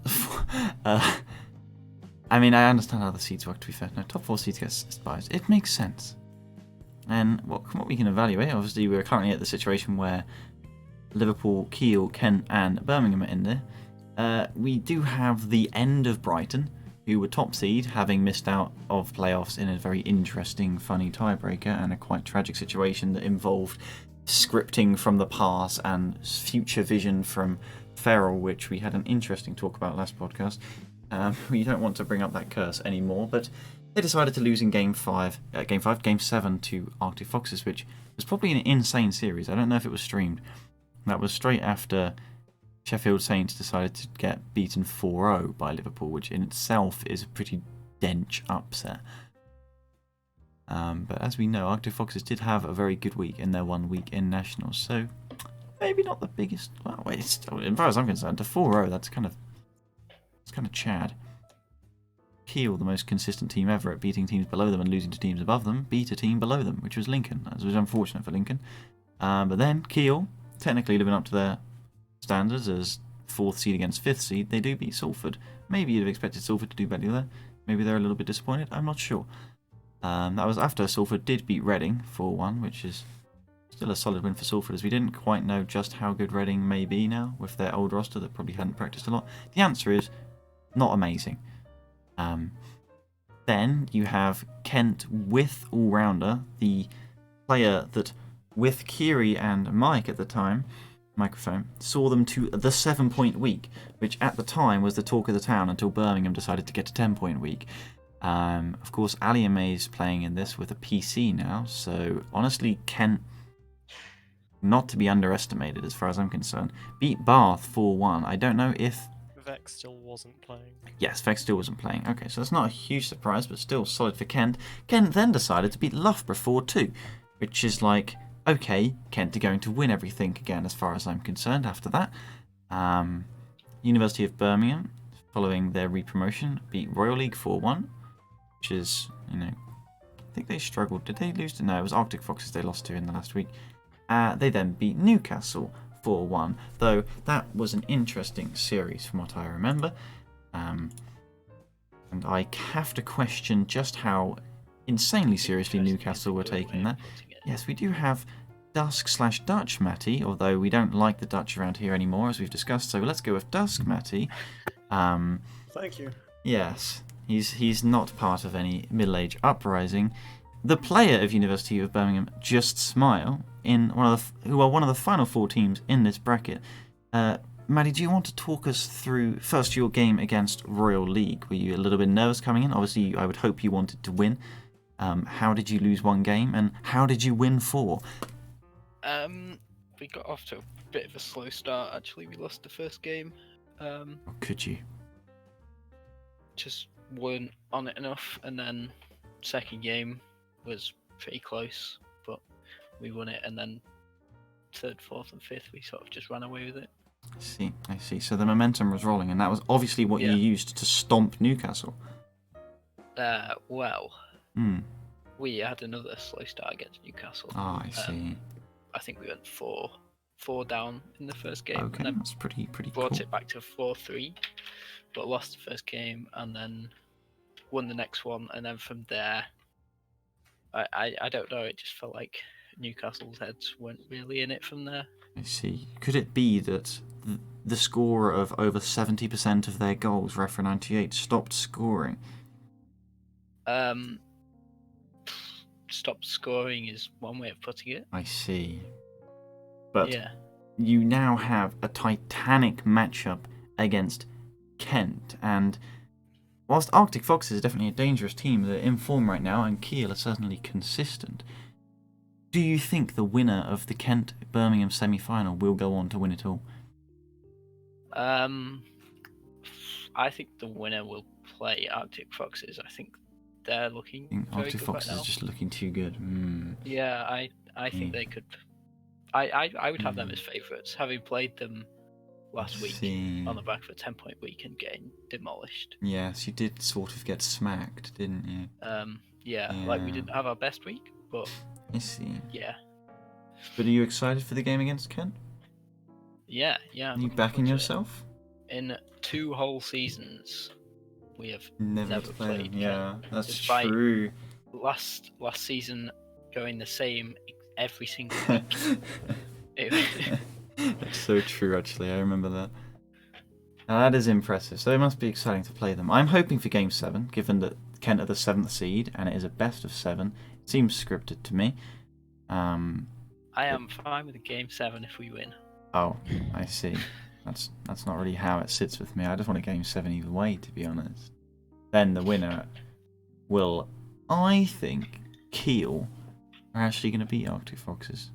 Speaker 1: I mean, I understand how the seeds work. To be fair, no, top 4 seeds get spies. It makes sense. And what we can evaluate, obviously, we're currently at the situation where Liverpool, Kiel, Kent, and Birmingham are in there. We do have the end of Brighton, who were top seed, having missed out of playoffs in a very interesting, funny tiebreaker and a quite tragic situation that involved scripting from the past and future vision from Ferrell, which we had an interesting talk about last podcast. We don't want to bring up that curse anymore, but they decided to lose in Game 7 to Arctic Foxes, which was probably an insane series. I don't know if it was streamed. That was straight after Sheffield Saints decided to get beaten 4-0 by Liverpool, which in itself is a pretty dense upset. But as we know, Arctic Foxes did have a very good week in their 1 week in Nationals, so maybe not the biggest. Well, wait, still, as far as I'm concerned, to 4-0, that's kind of Chad. Kiel, the most consistent team ever at beating teams below them and losing to teams above them, beat a team below them, which was Lincoln. That was unfortunate for Lincoln. But then Kiel, technically living up to their standards as 4th seed against 5th seed, they do beat Salford. Maybe you'd have expected Salford to do better there. Maybe they're a little bit disappointed. I'm not sure. That was after Salford did beat Reading 4-1, which is still a solid win for Salford, as we didn't quite know just how good Reading may be now with their old roster that probably hadn't practiced a lot. The answer is not amazing. Then you have Kent with all-rounder, the player that, with Kiri and Mike at the time, microphone, saw them to the 7-point week, which at the time was the talk of the town until Birmingham decided to get to 10-point week. Of course, Ali is playing in this with a PC now, so honestly, Kent, not to be underestimated as far as I'm concerned, beat Bath 4-1. I don't know if
Speaker 3: Vex still wasn't playing.
Speaker 1: Yes, Vex still wasn't playing. Okay, so that's not a huge surprise, but still solid for Kent. Kent then decided to beat Loughborough 4-2, which is like, okay, Kent are going to win everything again as far as I'm concerned after that. University of Birmingham, following their re-promotion, beat Royal League 4-1, which is, I think they struggled. Did they lose to? No, it was Arctic Foxes they lost to in the last week. They then beat Newcastle 4-1, though that was an interesting series from what I remember. And I have to question just how insanely seriously Newcastle were taking that. Yes, we do have Dusk/Dutch Matty, although we don't like the Dutch around here anymore, as we've discussed, so let's go with Dusk Matty.
Speaker 4: Thank you.
Speaker 1: Yes, he's not part of any middle-age uprising. The player of University of Birmingham, Just Smile, who are one of the final 4 teams in this bracket. Maddie, do you want to talk us through first your game against Royal League? Were you a little bit nervous coming in? Obviously, I would hope you wanted to win. How did you lose 1 game, and how did you win 4?
Speaker 6: We got off to a bit of a slow start. Actually, we lost the first game.
Speaker 1: Could you?
Speaker 6: Just weren't on it enough, and then second game was pretty close, but we won it, and then 3rd, 4th, and 5th we sort of just ran away with it.
Speaker 1: I see. So the momentum was rolling, and that was obviously what you used to stomp Newcastle.
Speaker 6: Well, we had another slow start against Newcastle.
Speaker 1: Ah, I see.
Speaker 6: I think we went 4 down in the first game.
Speaker 1: Okay,
Speaker 6: and then
Speaker 1: that's pretty cool.
Speaker 6: brought it back to 4-3, but lost the first game and then won the next one, and then from there, I don't know. It just felt like Newcastle's heads weren't really in it from there.
Speaker 1: I see. Could it be that the scorer of over 70% of their goals, Refer 98, stopped scoring?
Speaker 6: stopped scoring is one way of putting it.
Speaker 1: I see. But
Speaker 6: Yeah.
Speaker 1: you now have a titanic matchup against Kent, and whilst Arctic Foxes is definitely a dangerous team, they're in form right now, and Kiel are certainly consistent. Do you think the winner of the Kent-Birmingham semi-final will go on to win it all?
Speaker 6: I think the winner will play Arctic Foxes. I think they're looking
Speaker 1: I think
Speaker 6: very
Speaker 1: Arctic
Speaker 6: good
Speaker 1: Foxes
Speaker 6: right now.
Speaker 1: is just looking too good.
Speaker 6: Yeah, I think they could. I would have them as favourites, having played them last week
Speaker 1: See.
Speaker 6: on the back of a 10-point week and getting demolished.
Speaker 1: Yes, you did sort of get smacked, didn't you?
Speaker 6: Yeah, like we didn't have our best week, but
Speaker 1: I see.
Speaker 6: yeah,
Speaker 1: But are you excited for the game against Kent?
Speaker 6: yeah. I'm
Speaker 1: Are you
Speaker 6: looking
Speaker 1: backing
Speaker 6: forward to it.
Speaker 1: yourself?
Speaker 6: In 2 whole seasons, we have
Speaker 1: Never
Speaker 6: played
Speaker 1: played.
Speaker 6: Kent.
Speaker 1: Yeah, that's
Speaker 6: Despite
Speaker 1: true.
Speaker 6: last season going the same every single week.
Speaker 1: That's so true, actually. I remember that. Now, that is impressive. So it must be exciting to play them. I'm hoping for Game 7, given that Kent are the 7th seed and it is a best of 7. It seems scripted to me.
Speaker 6: I am fine with a Game 7 if we win.
Speaker 1: Oh, I see. That's not really how it sits with me. I just want a Game 7 either way, to be honest. Then the winner will, I think, Kiel are actually going to beat Arctic Foxes.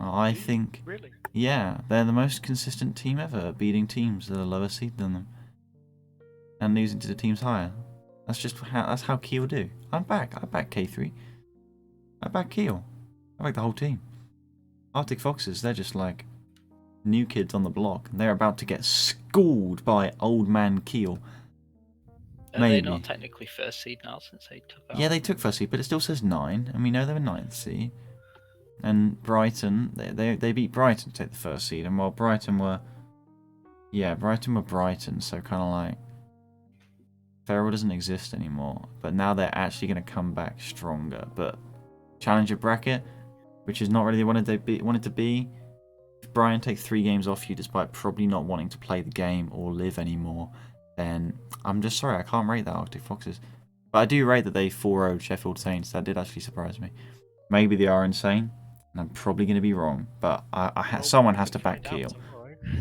Speaker 1: I think,
Speaker 3: Really?
Speaker 1: yeah, they're the most consistent team ever, beating teams that are lower seed than them and losing to the teams higher. That's how Kiel do. I back K3. I back Kiel. I back the whole team. Arctic Foxes, they're just like new kids on the block, and they're about to get schooled by old man Kiel.
Speaker 6: Are
Speaker 1: Maybe.
Speaker 6: they not technically first seed now since they took out?
Speaker 1: Yeah, they took first seed, but it still says 9, and we know they were 9th seed. And Brighton, they beat Brighton to take the first seed, and while Brighton were Brighton, so kind of like Ferrell doesn't exist anymore, but now they're actually going to come back stronger. But Challenger bracket, which is not really wanted to be, if Brighton take 3 games off you despite probably not wanting to play the game or live anymore, then I'm just sorry, I can't rate that Arctic Foxes. But I do rate that they 4-0'd Sheffield Saints. That did actually surprise me. Maybe they are insane, and I'm probably going to be wrong, but someone has to back Kiel.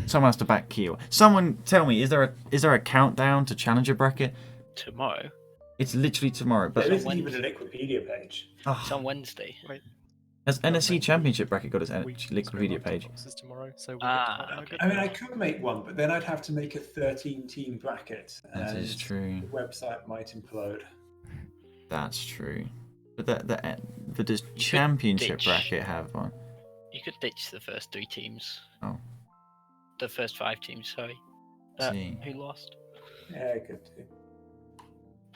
Speaker 1: Someone has to back Kiel. Someone tell me, is there a countdown to Challenger bracket?
Speaker 6: Tomorrow?
Speaker 1: It's literally tomorrow. But
Speaker 2: There isn't even an Wikipedia page.
Speaker 6: It's on Wednesday.
Speaker 3: Wait,
Speaker 1: Has NSC Championship bracket got its
Speaker 3: we just
Speaker 1: Wikipedia
Speaker 3: go
Speaker 1: page?
Speaker 3: Boxes tomorrow, so we
Speaker 6: Okay.
Speaker 2: I mean, I could make one, but then I'd have to make a 13-team bracket.
Speaker 1: That is
Speaker 2: and
Speaker 1: true.
Speaker 2: The website might implode.
Speaker 1: That's true. But does Championship
Speaker 6: ditch.
Speaker 1: bracket have one?
Speaker 6: You could ditch the first 3 teams.
Speaker 1: Oh.
Speaker 6: The first 5 teams, sorry.
Speaker 1: See.
Speaker 6: Who lost?
Speaker 2: Yeah, I could too.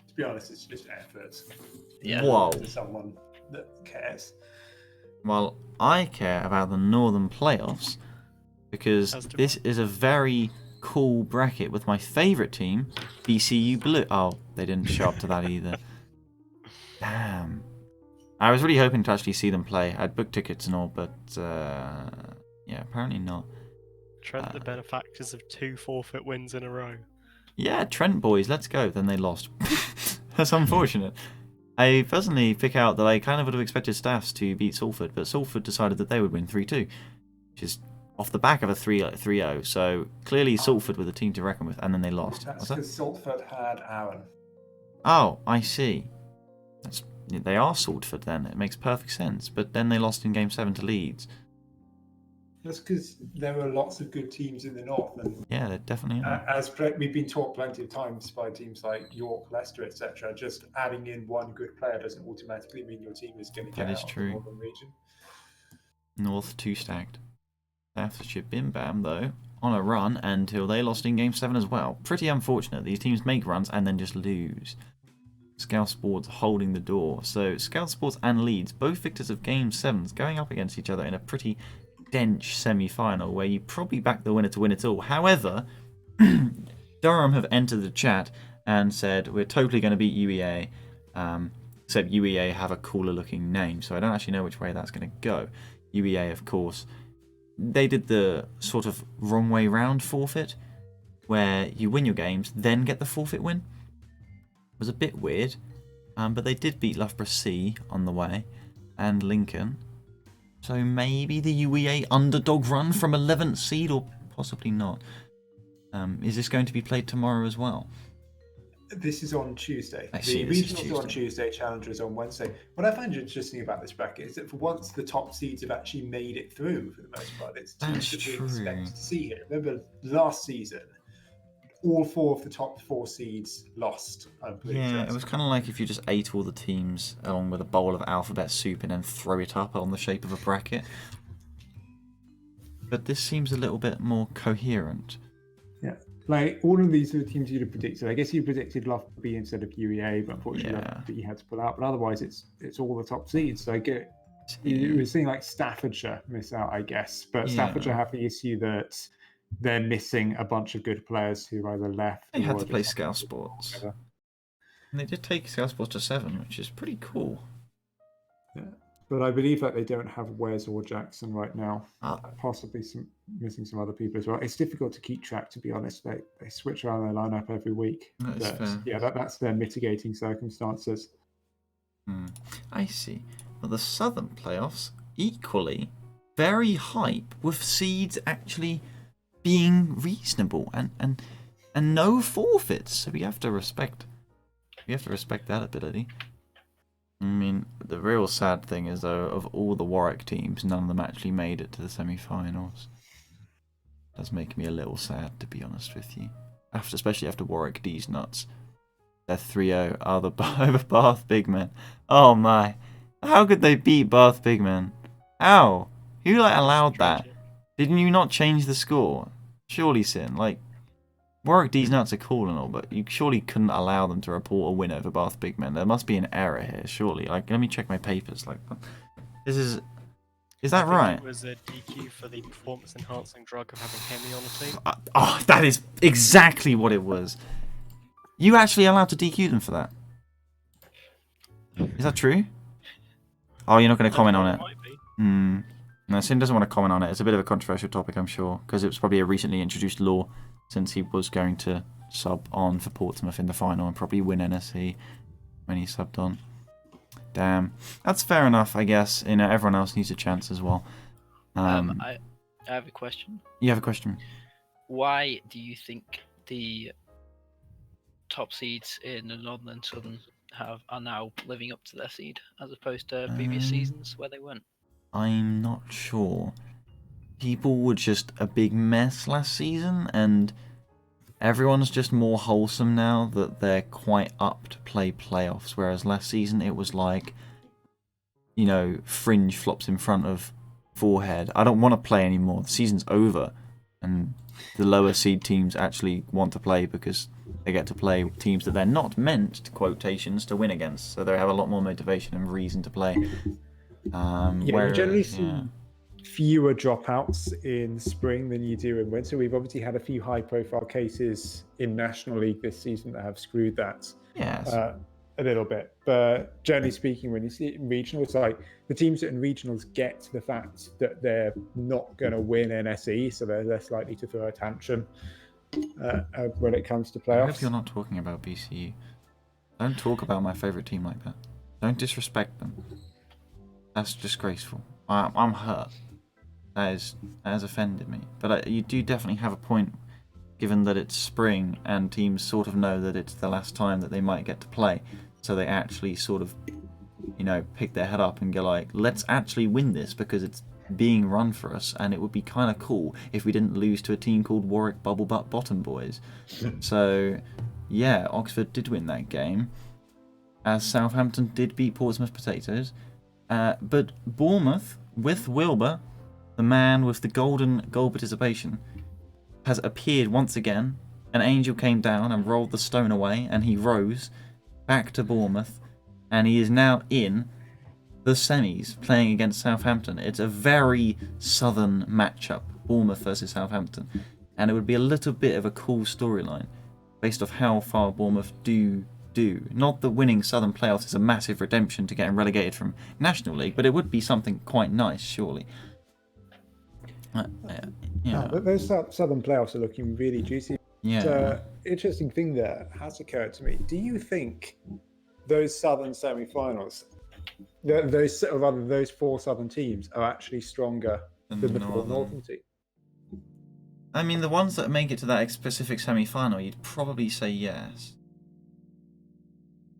Speaker 2: To be honest, it's just efforts.
Speaker 6: Yeah.
Speaker 1: Whoa.
Speaker 2: To someone that cares.
Speaker 1: Well, I care about the Northern Playoffs because
Speaker 3: As do
Speaker 1: this is a very cool bracket with my favourite team, BCU Blue. Oh, they didn't show up to that either. Damn. I was really hoping to actually see them play. I'd booked tickets and all, but yeah, apparently not.
Speaker 3: Trent, the benefactors of 2 forfeit wins in a row.
Speaker 1: Yeah, Trent boys, let's go. Then they lost. That's unfortunate. I personally pick out that I kind of would have expected Staffs to beat Salford, but Salford decided that they would win 3-2, which is off the back of a 3-0. So clearly Salford were the team to reckon with, and then they lost.
Speaker 2: That's
Speaker 1: What's that?
Speaker 2: because Salford had Aaron.
Speaker 1: Oh, I see. They are Salford then. It makes perfect sense. But then they lost in Game 7 to Leeds.
Speaker 2: That's because there were lots of good teams in the north, and
Speaker 1: Yeah, they definitely are.
Speaker 2: we've been taught plenty of times by teams like York, Leicester, etc. Just adding in one good player doesn't automatically mean your team is going to get
Speaker 1: That is
Speaker 2: out
Speaker 1: true.
Speaker 2: of the northern region.
Speaker 1: North 2 stacked. Staffordshire Bim Bam, though, on a run until they lost in Game 7 as well. Pretty unfortunate. These teams make runs and then just lose. Scout Sports holding the door. So Scout Sports and Leeds, both victors of Game 7s, going up against each other in a pretty dense semi-final where you probably back the winner to win it all. However, Durham have entered the chat and said we're totally going to beat UEA. Except UEA have a cooler looking name, so I don't actually know which way that's going to go. UEA, of course, they did the sort of wrong way round forfeit, where you win your games, then get the forfeit win. It was a bit weird. But they did beat Loughborough C on the way, and Lincoln. So maybe the UEA underdog run from 11th seed, or possibly not. Is this going to be played tomorrow as well?
Speaker 2: This is on Tuesday.
Speaker 1: I see,
Speaker 2: The
Speaker 1: this is
Speaker 2: regionals are on Tuesday, Challenger is on Wednesday. What I find interesting about this bracket is that for once the top seeds have actually made it through for the most part. It's teams
Speaker 1: That's
Speaker 2: that we
Speaker 1: true.
Speaker 2: expect to see here. Remember last season, all 4 of the top 4 seeds lost. I'm pretty
Speaker 1: Yeah,
Speaker 2: sure.
Speaker 1: it was kind of like if you just ate all the teams along with a bowl of alphabet soup and then throw it up on the shape of a bracket. But this seems a little bit more coherent.
Speaker 2: Yeah. Like all of these are the teams you'd have predicted. I guess you predicted Loughborough B instead of UEA, but unfortunately Loughborough B had to pull out. But otherwise, it's all the top seeds. So I get you were seeing like Staffordshire miss out, I guess. But Staffordshire have the issue that they're missing a bunch of good players who either left.
Speaker 1: They had
Speaker 2: or
Speaker 1: to play
Speaker 2: just-
Speaker 1: Scout Sports. And they did take Scout Sports to 7, which is pretty cool.
Speaker 2: Yeah. But I believe that they don't have Wes or Jackson right now. Possibly missing some other people as well. It's difficult to keep track, to be honest. They switch around their lineup every week.
Speaker 1: That is fair.
Speaker 2: Yeah, that's their mitigating circumstances.
Speaker 1: I see. Well, the Southern playoffs, equally very hype, with seeds actually being reasonable and no forfeits. So we have to respect that ability. I mean, the real sad thing is, though, of all the Warwick teams, none of them actually made it to the semi-finals. Does make me a little sad, to be honest with you. Especially after Warwick D's nuts. They're 3-0 over Bath Big Men. Oh my. How could they beat Bath Big Men? How? Who allowed that? Didn't you not change the score? Surely, Sin. Warwick D's nuts are cool and all, but you surely couldn't allow them to report a win over Bath Big Men. There must be an error here, surely. Let me check my papers. Is that right?
Speaker 3: It was a DQ for the performance-enhancing drug of having Hemi on the team.
Speaker 1: That is exactly what it was. You actually allowed to DQ them for that? Is that true? Oh, you're not going to comment on it?
Speaker 3: Might be.
Speaker 1: No, Sin doesn't want to comment on it. It's a bit of a controversial topic, I'm sure, because it was probably a recently introduced law, since he was going to sub on for Portsmouth in the final and probably win NSE when he subbed on. Damn. That's fair enough, I guess. Everyone else needs a chance as well.
Speaker 6: I have a question.
Speaker 1: You have a question?
Speaker 6: Why do you think the top seeds in the Northern and Southern are now living up to their seed, as opposed to previous seasons where they weren't?
Speaker 1: I'm not sure. People were just a big mess last season, and everyone's just more wholesome now that they're quite up to play playoffs, whereas last season it was like, fringe flops in front of forehead. I don't want to play anymore. The season's over, and the lower seed teams actually want to play because they get to play teams that they're not meant, quotations, to win against, so they have a lot more motivation and reason to play.
Speaker 2: You generally see fewer dropouts in spring than you do in winter. We've obviously had a few high-profile cases in National League this season that have screwed that a little bit. But generally speaking, when you see it in regionals, like the teams that in regionals get the fact that they're not going to win NSE, so they're less likely to throw a tantrum when it comes to playoffs.
Speaker 1: I hope you're not talking about BCU. Don't talk about my favourite team like that. Don't disrespect them. That's disgraceful. I'm hurt. That has offended me. But you do definitely have a point, given that it's spring and teams sort of know that it's the last time that they might get to play. So they actually sort of, pick their head up and go like, let's actually win this because it's being run for us, and it would be kind of cool if we didn't lose to a team called Warwick Bubble Butt Bottom Boys. So, yeah, Oxford did win that game, as Southampton did beat Portsmouth Potatoes. But Bournemouth, with Wilbur, the man with the golden goal participation, has appeared once again. An angel came down and rolled the stone away, and he rose back to Bournemouth, and he is now in the semis playing against Southampton. It's a very southern matchup, Bournemouth versus Southampton, and it would be a little bit of a cool storyline based off how far Bournemouth do. Not that winning Southern playoffs is a massive redemption to getting relegated from National League, but it would be something quite nice, surely.
Speaker 2: Those Southern playoffs are looking really juicy.
Speaker 1: Yeah.
Speaker 2: Interesting thing that has occurred to me. Do you think those southern semi-finals, those four southern teams are actually stronger than the four northern teams.
Speaker 1: I mean, the ones that make it to that specific semi-final, you'd probably say yes.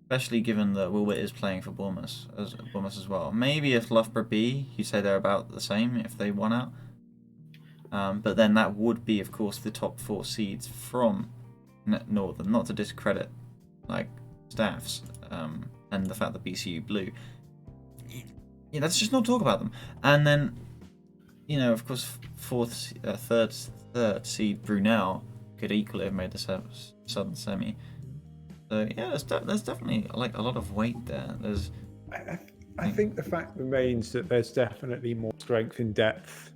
Speaker 1: Especially given that Will Witt is playing for Bournemouth as well. Maybe if Loughborough B, you say they're about the same if they won out. But then that would be, of course, the top 4 seeds from Northern. Not to discredit like staffs and the fact that BCU blew. Yeah, let's just not talk about them. And then, you know, of course, third seed Brunel could equally have made the southern semi. So yeah, there's definitely like a lot of weight there.
Speaker 2: I think the fact remains that there's definitely more strength in depth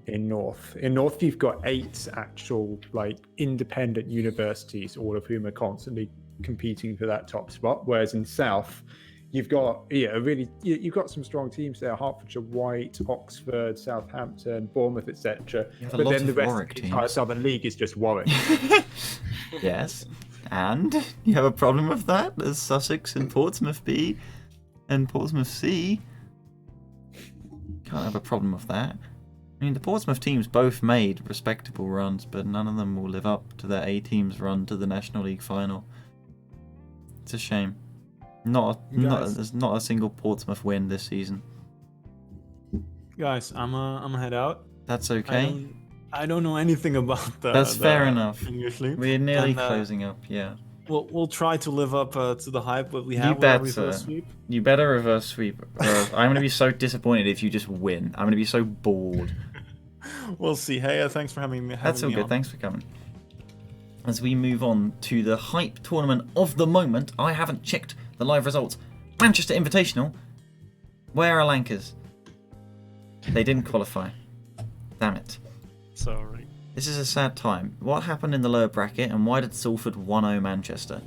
Speaker 2: in North. In North, you've got 8 actual like independent universities, all of whom are constantly competing for that top spot. Whereas in South, you've got you've got some strong teams there: Hertfordshire, White, Oxford, Southampton, Bournemouth, etc. But then the rest of the entire Southern League is just Warwick.
Speaker 1: Yes. And you have a problem with that? There's Sussex and Portsmouth B and Portsmouth C. Can't have a problem with that. I mean, the Portsmouth teams both made respectable runs, but none of them will live up to their A team's run to the National League final. It's a shame. There's not a single Portsmouth win this season.
Speaker 4: Guys, I'm head out.
Speaker 1: That's okay.
Speaker 4: I don't know anything about that.
Speaker 1: That's fair enough.
Speaker 4: English League.
Speaker 1: We're nearly closing up, yeah.
Speaker 4: We'll try to live up to the hype that we have.
Speaker 1: Reverse sweep. You better reverse sweep. I'm going to be so disappointed if you just win. I'm going to be so bored.
Speaker 4: We'll see. Hey, thanks for having me.
Speaker 1: That's all good. Thanks for coming. As we move on to the hype tournament of the moment, I haven't checked the live results. Manchester Invitational. Where are Lankers? They didn't qualify. Damn it.
Speaker 3: Sorry.
Speaker 1: This is a sad time. What happened in the lower bracket and why did Salford 1-0 Manchester?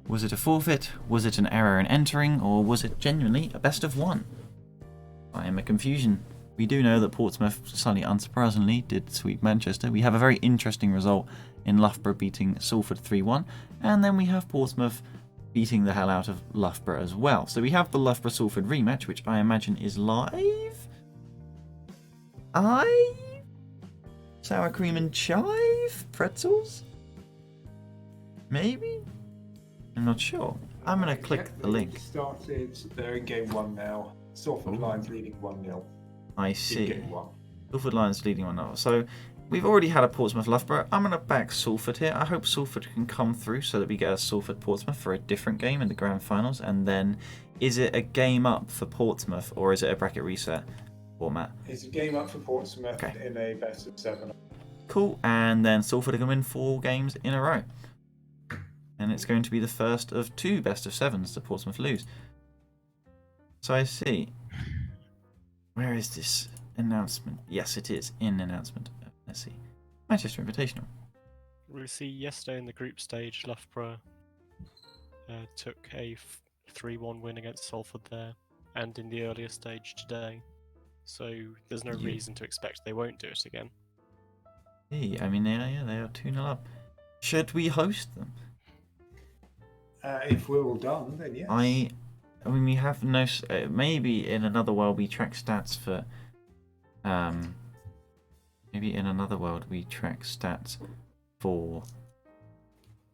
Speaker 1: Was it a forfeit? Was it an error in entering? Or was it genuinely a best of 1? I am a confusion. We do know that Portsmouth, slightly unsurprisingly, did sweep Manchester. We have a very interesting result in Loughborough beating Salford 3-1. And then we have Portsmouth beating the hell out of Loughborough as well. So we have the Loughborough-Salford rematch, which I imagine is live. Sour cream and chive? Pretzels? Maybe? I'm not sure. I'm going to click the link.
Speaker 2: Started. They're in game 1 now. Salford Lions leading 1-0.
Speaker 1: I see. Salford Lions leading 1-0. So we've already had a Portsmouth Loughborough. I'm going to back Salford here. I hope Salford can come through so that we get a Salford Portsmouth for a different game in the grand finals. And then is it a game up for Portsmouth or is it a bracket reset format?
Speaker 2: It's a game up for Portsmouth in a best of 7.
Speaker 1: Cool. And then Salford are going to win 4 games in a row. And it's going to be the first of 2 best of 7s that Portsmouth lose. So I see. Where is this announcement? Yes, it is in announcement. Let's see. Manchester Invitational.
Speaker 3: We see yesterday in the group stage, Loughborough took a 3-1 win against Salford there, and in the earlier stage today. So there's no reason to expect they won't do it again.
Speaker 1: Hey, I mean, they are 2-0 up. Should we host them?
Speaker 2: If we're all done, then yes.
Speaker 1: I mean, we have no. Maybe in another world we track stats for. Maybe in another world we track stats for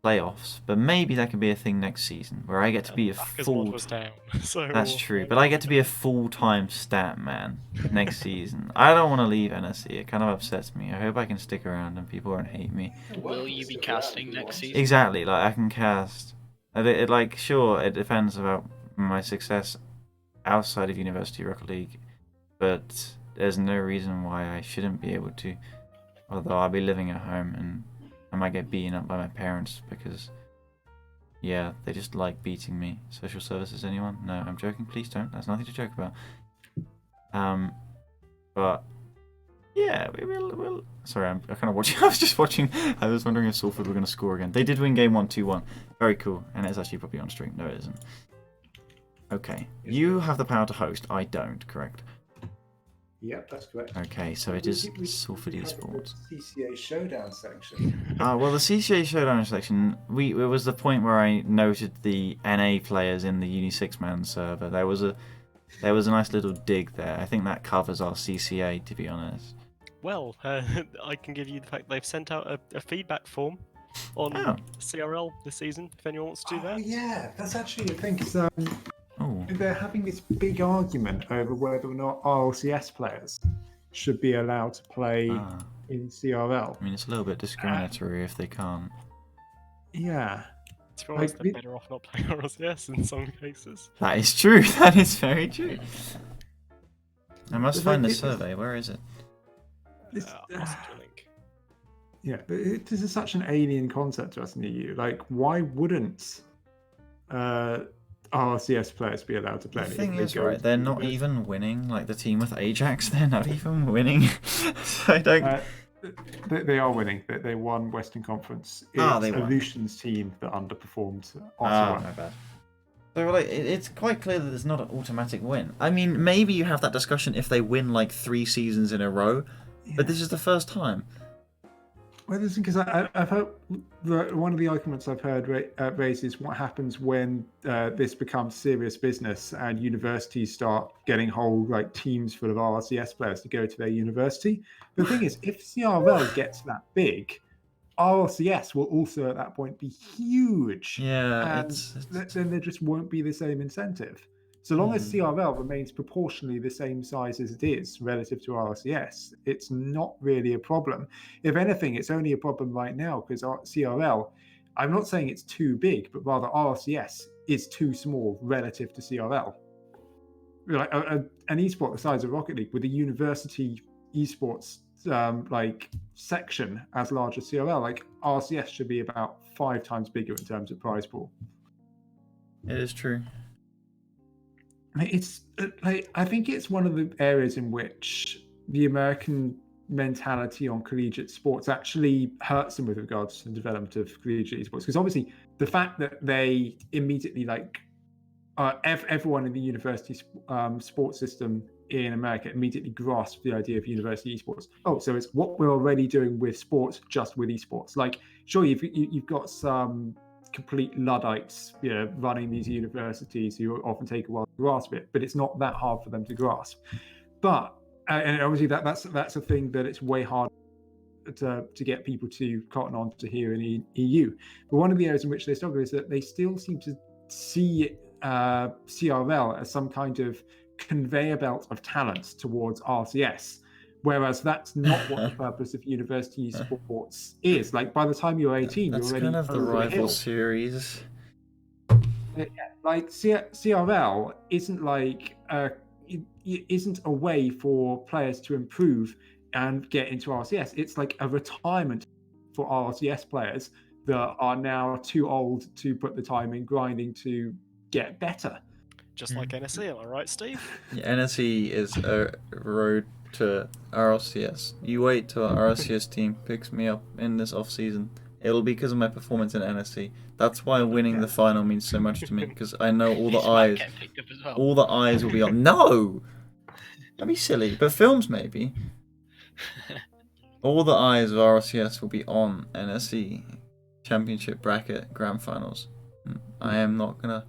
Speaker 1: playoffs, but maybe that could be a thing next season where I get to be a full.
Speaker 3: Was down, so
Speaker 1: that's true, but I get to be a full-time stat man next season. I don't want to leave NSC. It kind of upsets me. I hope I can stick around and people won't hate me.
Speaker 6: Will you be casting next season?
Speaker 1: Exactly. Like I can cast. Sure, it depends about my success outside of University Rocket League, but there's no reason why I shouldn't be able to. Although I'll be living at home and I might get beaten up by my parents because, yeah, they just like beating me. Social services, anyone? No, I'm joking. Please don't. That's nothing to joke about. But yeah, we'll. Sorry, I kind of watching. I was just watching. I was wondering if Salford were going to score again. They did win game 1, 2-1. Very cool, and it's actually probably on stream. No, it isn't. Okay, you have the power to host. I don't. Correct.
Speaker 2: Yep, that's correct.
Speaker 1: Okay, so it is Salford Esports.
Speaker 2: CCA Showdown section.
Speaker 1: Well, the CCA Showdown section, it was the point where I noted the NA players in the Uni 6-man server. There was a nice little dig there. I think that covers our CCA, to be honest.
Speaker 3: Well, I can give you the fact they've sent out a feedback form on
Speaker 1: Oh.
Speaker 3: CRL this season, if anyone wants to do that.
Speaker 2: Yeah, that's actually, I think,
Speaker 1: Oh,
Speaker 2: they're having this big argument over whether or not RLCS players should be allowed to play in CRL.
Speaker 1: I mean, it's a little bit discriminatory if they can't.
Speaker 2: Yeah.
Speaker 3: To be honest,
Speaker 2: Like,
Speaker 3: they're better off not playing RLCS in some cases.
Speaker 1: That is true. That is very true. I must
Speaker 2: But
Speaker 1: find the
Speaker 2: like,
Speaker 1: survey. Where is it?
Speaker 3: I'll send you a link.
Speaker 2: Yeah, but this is such an alien concept to us in the EU. Like, why wouldn't RLCS players be allowed to play?
Speaker 1: The
Speaker 2: if
Speaker 1: thing
Speaker 2: they
Speaker 1: is,
Speaker 2: go
Speaker 1: right,
Speaker 2: to
Speaker 1: they're
Speaker 2: the
Speaker 1: not
Speaker 2: university?
Speaker 1: even winning. Like the team with Ajax, they're not even winning. So I don't.
Speaker 2: They are winning. They won Western Conference. It's
Speaker 1: They won.
Speaker 2: Illusion's team that underperformed.
Speaker 1: Oh,
Speaker 2: Ottawa.
Speaker 1: my bad. So like, it's quite clear that it's not an automatic win. I mean, maybe you have that discussion if they win like 3 seasons in a row, but this is the first time.
Speaker 2: Well, this is because I've heard one of the arguments I've heard raised is what happens when this becomes serious business and universities start getting whole like teams full of RLCS players to go to their university. The thing is, if CRL gets that big, RLCS will also at that point be huge.
Speaker 1: Yeah,
Speaker 2: and
Speaker 1: it's
Speaker 2: then there just won't be the same incentive. So long as CRL remains proportionally the same size as it is relative to RLCS, it's not really a problem. If anything, it's only a problem right now because CRL, I'm not saying it's too big, but rather RLCS is too small relative to CRL. Like an esport the size of Rocket League with a university esports like section as large as CRL, like RLCS should be about 5 times bigger in terms of prize pool.
Speaker 1: It is true.
Speaker 2: It's like I think it's one of the areas in which the American mentality on collegiate sports actually hurts them with regards to the development of collegiate esports. Because obviously, the fact that they immediately everyone in the university sports system in America immediately grasped the idea of university esports. Oh, so it's what we're already doing with sports, just with esports. Like, sure, you've got some complete Luddites, running these universities who often take a while to grasp it, but it's not that hard for them to grasp. But and obviously that's a thing that it's way harder to get people to cotton on to here in the EU. But one of the areas in which they struggle is that they still seem to see CRL as some kind of conveyor belt of talent towards RCS. Whereas that's not what the purpose of university sports is. Like by the time you're 18,
Speaker 1: That's
Speaker 2: you're already
Speaker 1: kind of the
Speaker 2: over the
Speaker 1: rival
Speaker 2: hill.
Speaker 1: series.
Speaker 2: Like CRL isn't like isn't a way for players to improve and get into RCS. It's like a retirement for RCS players that are now too old to put the time in grinding to get better.
Speaker 3: Just like NSE, am I right, Steve?
Speaker 1: Yeah, NSE is a road to RLCS. You wait till our RLCS team picks me up in this off season. It'll be because of my performance in NSE. That's why winning the final means so much to me, because I know all the
Speaker 6: This might
Speaker 1: eyes,
Speaker 6: get picked up as well.
Speaker 1: all the eyes will be on. No, that'd be silly. But films maybe. All the eyes of RLCS will be on NSE Championship Bracket Grand Finals. I am not gonna.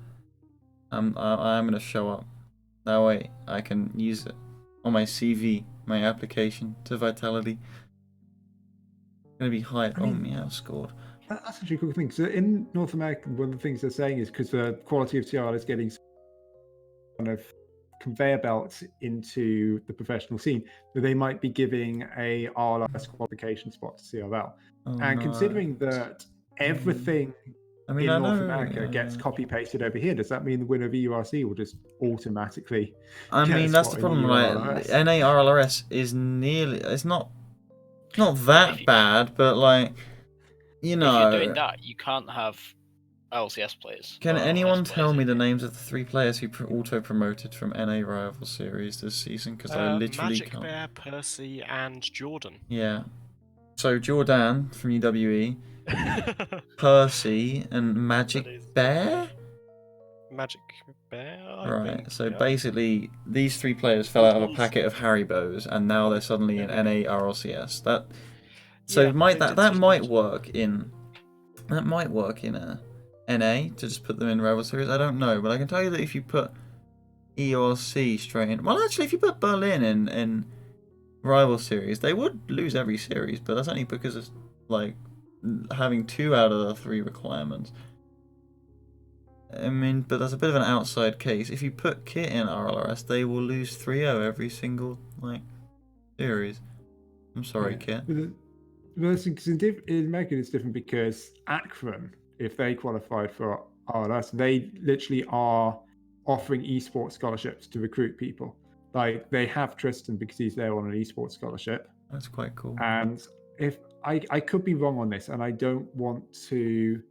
Speaker 1: I am gonna show up. That way I can use it on my CV, my application to Vitality. Gonna be hyped. Oh, me, I've scored.
Speaker 2: That's actually a cool thing. So in North America, one of the things they're saying is because the quality of CRL is getting kind of conveyor belts into the professional scene, that they might be giving a RLS qualification spot to CRL.
Speaker 1: Oh,
Speaker 2: And
Speaker 1: no.
Speaker 2: considering that everything
Speaker 1: I mean,
Speaker 2: in
Speaker 1: I
Speaker 2: North
Speaker 1: know,
Speaker 2: America gets copy pasted over here, does that mean the winner of EURC will just automatically?
Speaker 1: I
Speaker 2: get a
Speaker 1: mean, that's the
Speaker 2: spot in
Speaker 1: problem, right?
Speaker 2: EURLS?
Speaker 1: NARLRS is nearly. It's not that bad, but like, you know.
Speaker 6: If you're doing that, you can't have LCS players.
Speaker 1: Can
Speaker 6: or
Speaker 1: anyone
Speaker 6: LS
Speaker 1: tell
Speaker 6: players
Speaker 1: me
Speaker 6: in
Speaker 1: the
Speaker 6: it.
Speaker 1: names of the 3 players who auto-promoted from NA Rival Series this season? Because I literally
Speaker 3: Magic
Speaker 1: can't.
Speaker 3: Bear, Percy, and Jordan.
Speaker 1: Yeah. So Jordan from UWE, Percy, and Magic
Speaker 3: That is-
Speaker 1: Bear?
Speaker 3: Magic Bear. I
Speaker 1: Right,
Speaker 3: think,
Speaker 1: so
Speaker 3: yeah.
Speaker 1: basically, these 3 players fell out of a
Speaker 3: Ones-
Speaker 1: packet of Haribos, and now they're suddenly in NA RLCS.
Speaker 3: Yeah,
Speaker 1: Might
Speaker 3: they did
Speaker 1: that
Speaker 3: such
Speaker 1: might
Speaker 3: good.
Speaker 1: work in a NA to just put them in rival series. I don't know, but I can tell you that if you put ERC straight in, well, actually, if you put Berlin in rival series, they would lose every series, but that's only because of like having 2 out of the 3 requirements. I mean, but that's a bit of an outside case. If you put Kit in RLRS, they will lose 3-0 every single series. I'm sorry,
Speaker 2: Yeah.
Speaker 1: Kit.
Speaker 2: Because in America it's different because Akron, if they qualified for RLS, they literally are offering esports scholarships to recruit people. Like they have Tristan because he's there on an esports scholarship.
Speaker 1: That's quite cool.
Speaker 2: And if I could be wrong on this, and I don't want to,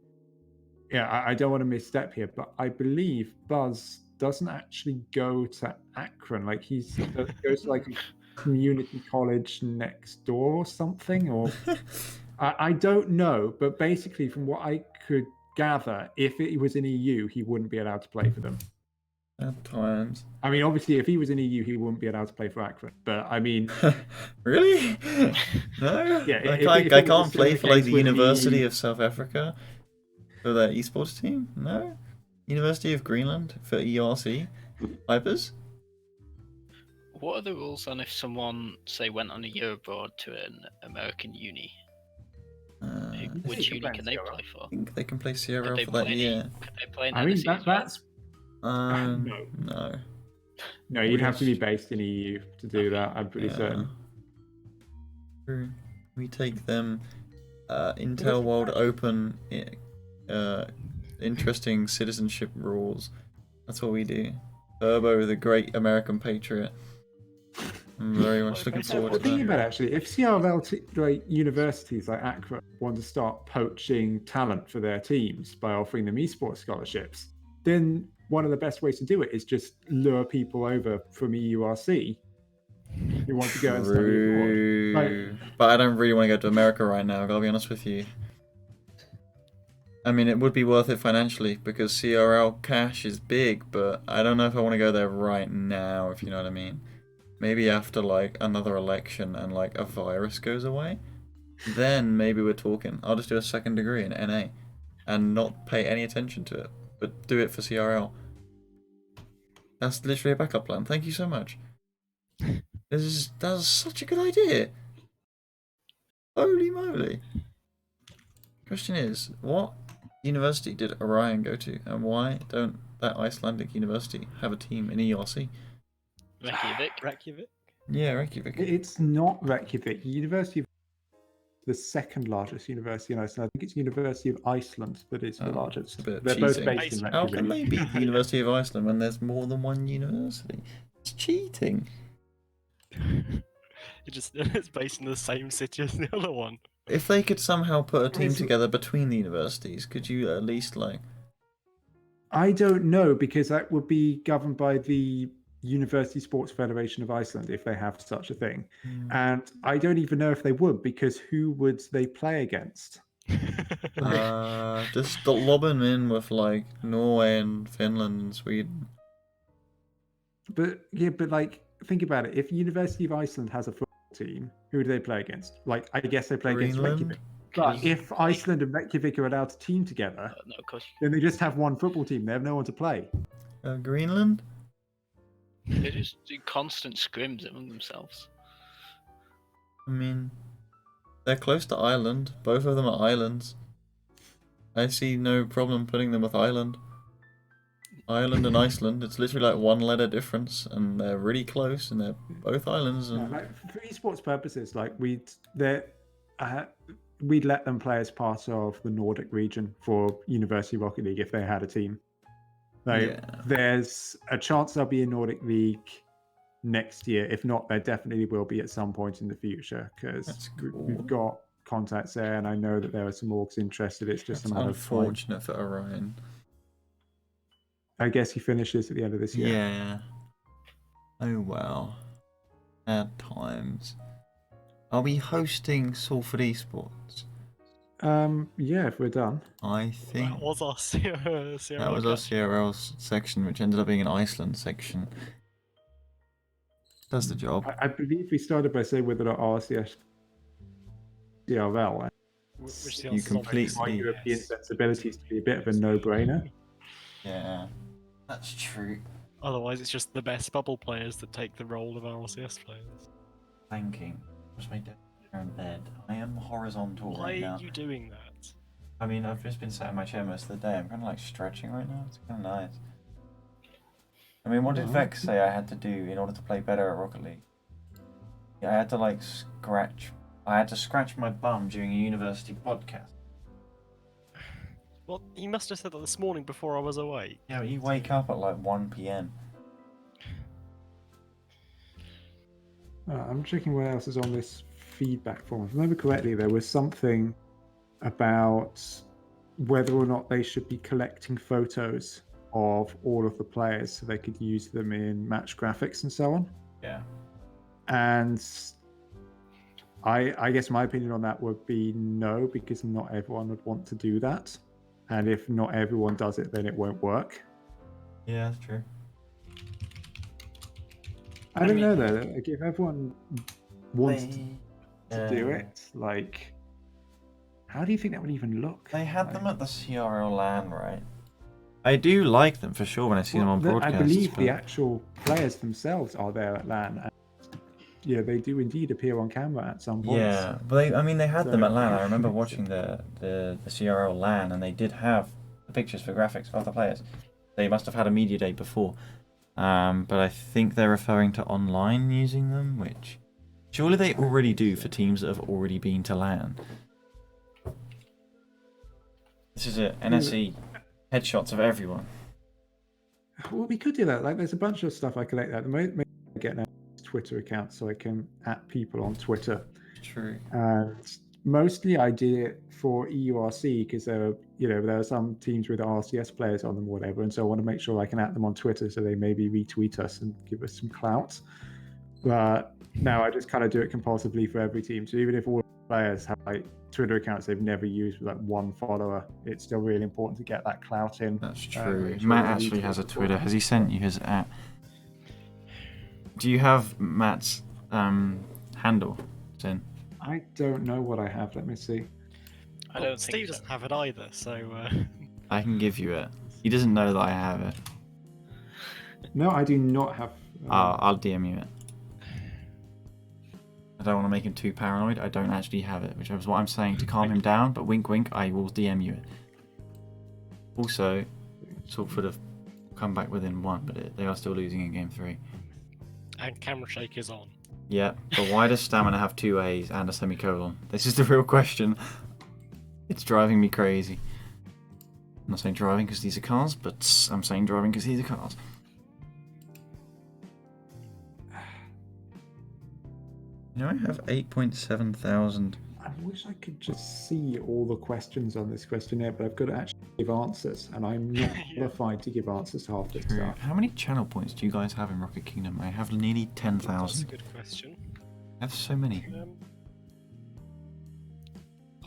Speaker 2: I don't want to misstep here, but I believe Buzz doesn't actually go to Akron. Like he goes to like a community college next door or something, or I don't know. But basically, from what I could gather, if it was in EU, he wouldn't be allowed to play for them.
Speaker 1: At times.
Speaker 2: I mean, obviously, if he was in EU, he wouldn't be allowed to play for Akron. But I mean,
Speaker 1: Really? No?
Speaker 2: Yeah,
Speaker 1: I
Speaker 2: if
Speaker 1: can't,
Speaker 2: it
Speaker 1: I
Speaker 2: was
Speaker 1: can't
Speaker 2: still
Speaker 1: play
Speaker 2: the
Speaker 1: for like
Speaker 2: case
Speaker 1: the
Speaker 2: with
Speaker 1: University
Speaker 2: the-
Speaker 1: of South Africa for their esports team? No? University of Greenland for ERC? Vipers?
Speaker 6: What are the rules on if someone, say, went on a year abroad to an American uni? Which uni can they play for?
Speaker 1: I think they can play
Speaker 6: Could
Speaker 1: CRL
Speaker 6: they
Speaker 1: for that
Speaker 6: play?
Speaker 1: year.
Speaker 6: Could they play in
Speaker 2: I mean,
Speaker 6: NSC as well?
Speaker 2: that's
Speaker 1: No.
Speaker 2: no. You'd have to be
Speaker 1: just-
Speaker 2: based in EU to do that. I'm pretty certain.
Speaker 1: True. We take them
Speaker 2: that's
Speaker 1: Intel World
Speaker 2: actually-
Speaker 1: Open interesting citizenship rules. That's what we do. Turbo, the great American patriot. I'm very much looking forward
Speaker 2: Well,
Speaker 1: to
Speaker 2: think
Speaker 1: that.
Speaker 2: about it, actually, if CRL like universities like Akron want to start poaching talent for their teams by offering them esports scholarships, then one of the best ways to do it is just lure people over from EURC who want to go and study abroad.
Speaker 1: True. But I don't really want to go to America right now, gotta be honest with you. I mean, it would be worth it financially because CRL cash is big, but I don't know if I want to go there right now, if you know what I mean. Maybe after like another election and like a virus goes away, then maybe we're talking. I'll just do a 2nd degree in NA and not pay any attention to it, but do it for CRL. That's literally a backup plan. Thank you so much. That's such a good idea. Holy moly. Question is, what university did Orion go to, and why don't that Icelandic university have a team in ERC?
Speaker 6: Reykjavik.
Speaker 3: Reykjavik.
Speaker 1: Yeah, Reykjavik.
Speaker 2: It's not Reykjavik. University of the second largest university in Iceland. I think it's University of Iceland that is the
Speaker 1: Oh,
Speaker 2: largest.
Speaker 1: it's a bit
Speaker 2: They're both
Speaker 1: cheating.
Speaker 2: based in
Speaker 1: How can
Speaker 2: Reykjavik.
Speaker 1: they beat the University of Iceland when there's more than one university? It's cheating.
Speaker 3: It's based in the same city as the other one.
Speaker 1: If they could somehow put a team
Speaker 2: It's-
Speaker 1: together between the universities, could you at least like...
Speaker 2: I don't know because that would be governed by the University Sports Federation of Iceland if they have such a thing. And I don't even know if they would because who would they play against?
Speaker 1: just lob them in with like Norway and Finland and Sweden.
Speaker 2: But yeah, but like think about it. If University of Iceland has a football team, who do they play against? Like I guess they play against
Speaker 1: Greenland?
Speaker 2: Reykjavik. But if Iceland and Reykjavik are allowed to team together,
Speaker 6: No, of course.
Speaker 2: then they just have one football team. They have no one to play.
Speaker 1: Greenland?
Speaker 6: They just do constant scrims among themselves.
Speaker 1: I mean, they're close to Ireland. Both of them are islands. I see no problem putting them with Ireland. Ireland and Iceland, it's literally like 1 letter difference, and they're really close, and they're both islands.
Speaker 2: Yeah,
Speaker 1: And
Speaker 2: like for esports purposes, like we'd let them play as part of the Nordic region for University Rocket League if they had a team. Like
Speaker 1: Yeah.
Speaker 2: there's a chance there'll be a Nordic League next year. If not, there definitely will be at some point in the future because
Speaker 1: That's
Speaker 2: we've
Speaker 1: cool.
Speaker 2: got contacts there, and I know that there are some orgs interested. It's just
Speaker 1: That's
Speaker 2: a matter of time.
Speaker 1: unfortunate for Orion.
Speaker 2: I guess he finishes at the end of this year.
Speaker 1: Yeah. Oh well. At times. Are we hosting Salford Esports?
Speaker 2: Yeah, if we're done.
Speaker 1: I think
Speaker 3: That was our CRL.
Speaker 1: that was our CRL section, which ended up being an Iceland section. Does the job.
Speaker 2: I believe we started by saying whether or not RCS CRL.
Speaker 3: Which the
Speaker 1: You
Speaker 3: answer's obvious.
Speaker 2: My
Speaker 1: completely-
Speaker 2: European
Speaker 3: Yes.
Speaker 2: sensibilities to be a bit of a no-brainer.
Speaker 1: Yeah, that's true.
Speaker 3: Otherwise, it's just the best bubble players that take the role of RLCS players.
Speaker 1: Thanking. What's my desk chair in bed? I am horizontal
Speaker 3: Why
Speaker 1: right now.
Speaker 3: are you doing that?
Speaker 1: I mean, I've just been sat in my chair most of the day. I'm kind of like stretching right now. It's kind of nice. I mean, what did Vex say I had to do in order to play better at Rocket League? Yeah, I had to like scratch. I had to scratch my bum during a university podcast.
Speaker 3: Well, he must have said that this morning before I was awake.
Speaker 1: Yeah, but you wake up at like 1 p.m.
Speaker 2: I'm checking what else is on this feedback form. If I remember correctly, there was something about whether or not they should be collecting photos of all of the players so they could use them in match graphics and so on.
Speaker 1: Yeah.
Speaker 2: And I guess my opinion on that would be no, because not everyone would want to do that. And if not everyone does it, then it won't work.
Speaker 1: Yeah, that's true.
Speaker 2: I don't know though. Like, if everyone wants to do
Speaker 1: Yeah.
Speaker 2: it, like, how do you think that would even look?
Speaker 1: They had
Speaker 2: Like,
Speaker 1: them at the CRL LAN, right? I do like them for sure when I see them on broadcasts.
Speaker 2: I believe the
Speaker 1: but-
Speaker 2: actual players themselves are there at LAN. And, yeah, they do indeed appear on camera at some points.
Speaker 1: Yeah, but they had them
Speaker 2: So-
Speaker 1: at LAN. I remember watching the CRL LAN, and they did have the pictures for graphics of the players. They must have had a media day before. But I think they're referring to online using them, which surely they already do for teams that have already been to LAN. This is it. NSE headshots of everyone.
Speaker 2: Well, we could do that. Like, there's a bunch of stuff I collect that. Maybe I get a Twitter account so I can at people on Twitter.
Speaker 1: True.
Speaker 2: And mostly I did it for EURC because there are some teams with RCS players on them or whatever, and so I want to make sure I can at them on Twitter so they maybe retweet us and give us some clout. But now I just kind of do it compulsively for every team. So even if all players have like Twitter accounts they've never used with like one follower, it's still really important to get that clout in.
Speaker 1: That's true.
Speaker 2: make sure
Speaker 1: Matt
Speaker 2: we
Speaker 1: actually
Speaker 2: retweet
Speaker 1: has a
Speaker 2: the
Speaker 1: Twitter.
Speaker 2: ball.
Speaker 1: Has he sent you his at? Do you have Matt's handle, Zen?
Speaker 2: I don't know what I have. Let me see.
Speaker 6: I
Speaker 3: Well,
Speaker 6: don't
Speaker 3: Steve
Speaker 6: think so.
Speaker 3: doesn't have it either, so
Speaker 1: I can give you it. He doesn't know that I have it.
Speaker 2: No, I do not have.
Speaker 1: I'll DM you it. I don't want to make him too paranoid. I don't actually have it, which is what I'm saying to calm him down. But wink, wink, I will DM you it. Also, Salford have come back within one, but they are still losing in game 3.
Speaker 3: and camera shake is on.
Speaker 1: Yeah, but why does Stamina have 2 A's and a semicolon? This is the real question. It's driving me crazy. I'm not saying driving because these are cars, but I'm saying driving because these are cars. You know, I have 8.7 thousand.
Speaker 2: I wish I could just see all the questions on this questionnaire, but I've got to actually give answers, and I'm not
Speaker 3: Yeah.
Speaker 2: qualified to give answers to half this
Speaker 1: True.
Speaker 2: stuff.
Speaker 1: How many channel points do you guys have in Rocket Kingdom? I have nearly
Speaker 3: That's a
Speaker 1: 10,000.
Speaker 3: good question.
Speaker 1: I have so many.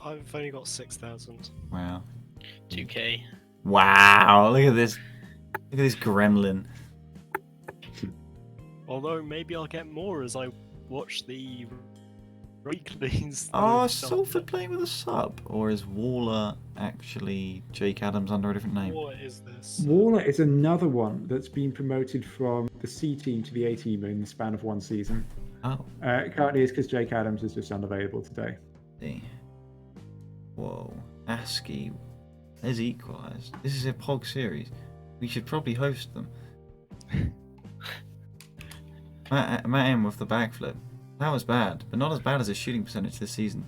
Speaker 3: I've only got 6,000.
Speaker 1: Wow.
Speaker 6: 2K.
Speaker 1: Wow, look at this. Look at this gremlin.
Speaker 3: Although maybe I'll get more as I watch the weeklies.
Speaker 1: Oh, is Salford playing with a sub? Or is Waller actually Jake Adams under a different name?
Speaker 3: What is this?
Speaker 2: Waller is another one that's been promoted from the C team to the A team in the span of one season.
Speaker 1: Oh,
Speaker 2: Currently, it's because Jake Adams is just unavailable today.
Speaker 1: see. Whoa. ASCII is equalised. This is a POG series. We should probably host them. Matt M with the backflip. That was bad, but not as bad as his shooting percentage this season.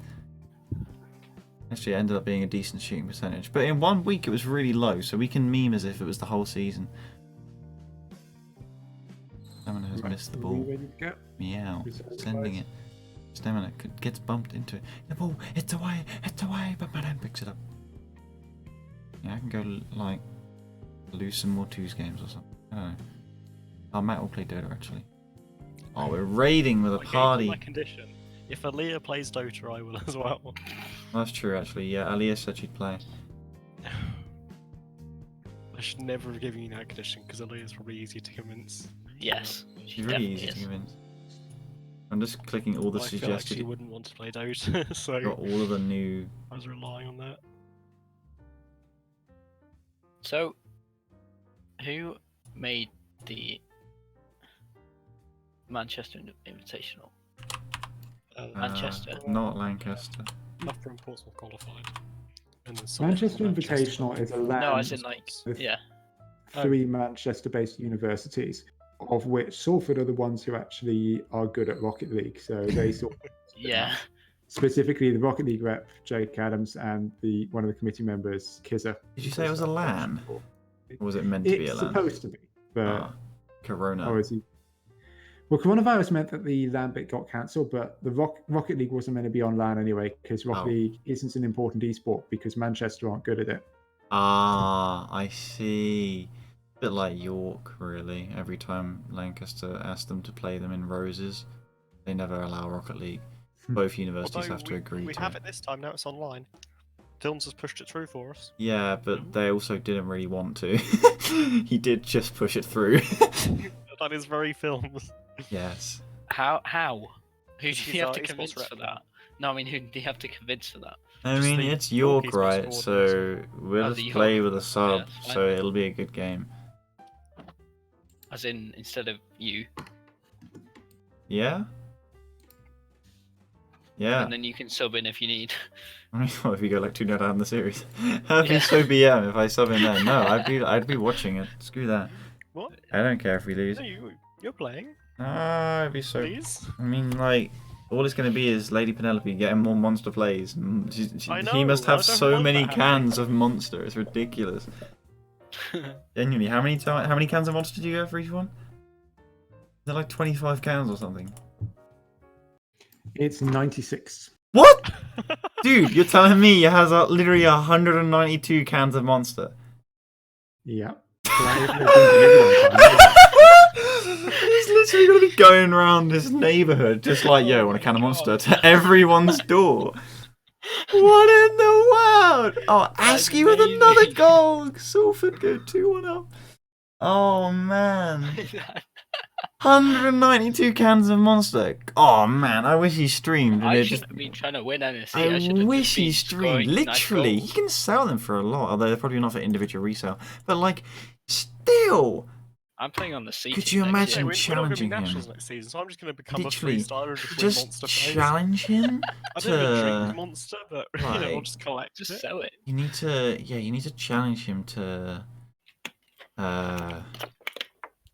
Speaker 1: Actually, it ended up being a decent shooting percentage. But in 1 week, it was really low, so we can meme as if it was the whole season. Stamina has missed the
Speaker 2: Are we
Speaker 1: ball.
Speaker 2: ready to go?
Speaker 1: Meow.
Speaker 2: Reserve
Speaker 1: Sending
Speaker 2: advice.
Speaker 1: it. Stamina gets bumped into it. The ball, it's away, but Madden picks it up. Yeah, I can go, like, lose some more twos games or something. I don't know. Oh, Matt will play Dota, actually. Oh, we're raiding with a
Speaker 3: What game's on
Speaker 1: party.
Speaker 3: my condition? If Aaliyah plays Dota, I will as well.
Speaker 1: That's true, actually. Yeah, Aliyah said she'd play.
Speaker 3: I should never have given you that condition because Aaliyah's probably easier to convince.
Speaker 6: Yes.
Speaker 1: She's
Speaker 6: She
Speaker 1: really
Speaker 6: definitely
Speaker 1: easy to
Speaker 6: is.
Speaker 1: convince. I'm just clicking all the
Speaker 3: I feel like she
Speaker 1: suggested.
Speaker 3: wouldn't want to play Dota, so
Speaker 1: Got all of the new.
Speaker 3: I was relying on that.
Speaker 6: So, who made the Manchester Invitational? Manchester.
Speaker 1: Not Lancaster.
Speaker 3: Loughborough and Portsmouth qualified. And then someone
Speaker 2: Manchester
Speaker 3: from
Speaker 2: Invitational is a land
Speaker 6: No, as in like,
Speaker 2: with
Speaker 6: yeah.
Speaker 2: 3 Manchester-based universities, of which Salford are the ones who actually are good at Rocket League. So they sort of
Speaker 6: Yeah.
Speaker 2: specifically the Rocket League rep Jake Adams and one of the committee members Kizza.
Speaker 1: Did you say it was a LAN? Or was it meant to be a
Speaker 2: It's
Speaker 1: LAN?
Speaker 2: supposed to be, but
Speaker 1: Ah, Corona.
Speaker 2: obviously. Well, coronavirus meant that the LAN bit got cancelled, but the Rocket League wasn't meant to be on LAN anyway, because Rocket
Speaker 1: Oh.
Speaker 2: League isn't an important esport because Manchester aren't good at it.
Speaker 1: Ah, I see. Bit like York, really. Every time Lancaster asked them to play them in roses, they never allow Rocket League. Both universities
Speaker 3: Although
Speaker 1: have to agree
Speaker 3: we
Speaker 1: to
Speaker 3: have
Speaker 1: it.
Speaker 3: it this time, now it's online. Films has pushed it through for us.
Speaker 1: Yeah, but they also didn't really want to. He did just push it through.
Speaker 3: That is very Films.
Speaker 1: Yes.
Speaker 6: How? Who do
Speaker 3: She's
Speaker 6: you have
Speaker 3: our
Speaker 6: to
Speaker 3: esports
Speaker 6: convince
Speaker 3: rep
Speaker 6: for
Speaker 3: now.
Speaker 6: that? No, I mean, who do you have to convince for that?
Speaker 1: I
Speaker 3: Just
Speaker 1: mean,
Speaker 3: the
Speaker 1: it's York,
Speaker 3: York esports
Speaker 1: right?
Speaker 3: coordinator.
Speaker 1: So we'll
Speaker 6: Oh,
Speaker 1: just
Speaker 6: the
Speaker 1: play
Speaker 6: York.
Speaker 1: with a sub,
Speaker 6: that's fine
Speaker 1: so
Speaker 6: then.
Speaker 1: it'll be a good game.
Speaker 6: As in, instead of you,
Speaker 1: Yeah? Yeah.
Speaker 6: and then you can sub in if you need.
Speaker 1: I mean, what if you go like 2-0 down in the series? That'd be
Speaker 6: Yeah.
Speaker 1: so BM if I sub in there. No, I'd be watching it. Screw that.
Speaker 3: What?
Speaker 1: I don't care if we lose.
Speaker 3: No, you're playing,
Speaker 1: Ah, it'd be so.
Speaker 3: please.
Speaker 1: I mean, like, all it's going to be is Lady Penelope getting more monster plays.
Speaker 3: I
Speaker 1: He
Speaker 3: know,
Speaker 1: must
Speaker 3: I
Speaker 1: have
Speaker 3: don't
Speaker 1: so
Speaker 3: want
Speaker 1: many
Speaker 3: that happening.
Speaker 1: cans of monster. It's ridiculous. Genuinely, how many cans of monster do you have for each one? They're like 25 cans or something.
Speaker 2: It's 96.
Speaker 1: What? Dude, you're telling me it has literally 192 cans of monster.
Speaker 2: Yeah.
Speaker 1: He's literally gonna be going around his neighborhood just like, yo, want a can of monster to everyone's door. What in the world? Oh,
Speaker 6: That's
Speaker 1: Askew with another
Speaker 6: amazing.
Speaker 1: goal. Salford go 2-1 up. Oh man. 192 cans of monster. Oh man, I wish he streamed. And
Speaker 6: I
Speaker 1: it
Speaker 6: shouldn't
Speaker 1: just...
Speaker 6: have been trying to win NSC.
Speaker 1: I
Speaker 6: should have
Speaker 1: wish
Speaker 6: just
Speaker 1: he
Speaker 6: been
Speaker 1: streamed.
Speaker 6: scoring nice
Speaker 1: Literally, he
Speaker 6: goals.
Speaker 1: can sell them for a lot, although they're probably not for individual resale. But like, still,
Speaker 6: I'm playing on the C.
Speaker 1: Could
Speaker 6: team
Speaker 1: you
Speaker 6: next
Speaker 1: imagine
Speaker 6: year.
Speaker 3: We're not going to be
Speaker 1: challenging him?
Speaker 3: nationals next season, so I'm just going to become
Speaker 1: Literally,
Speaker 3: a freestyler and just win
Speaker 1: just
Speaker 3: monster plays.
Speaker 1: challenge him
Speaker 3: I don't even
Speaker 1: to.
Speaker 3: drink monster, but you know, I'll
Speaker 1: like,
Speaker 3: just collect
Speaker 6: Just
Speaker 3: it.
Speaker 6: sell it.
Speaker 1: You need to challenge him to.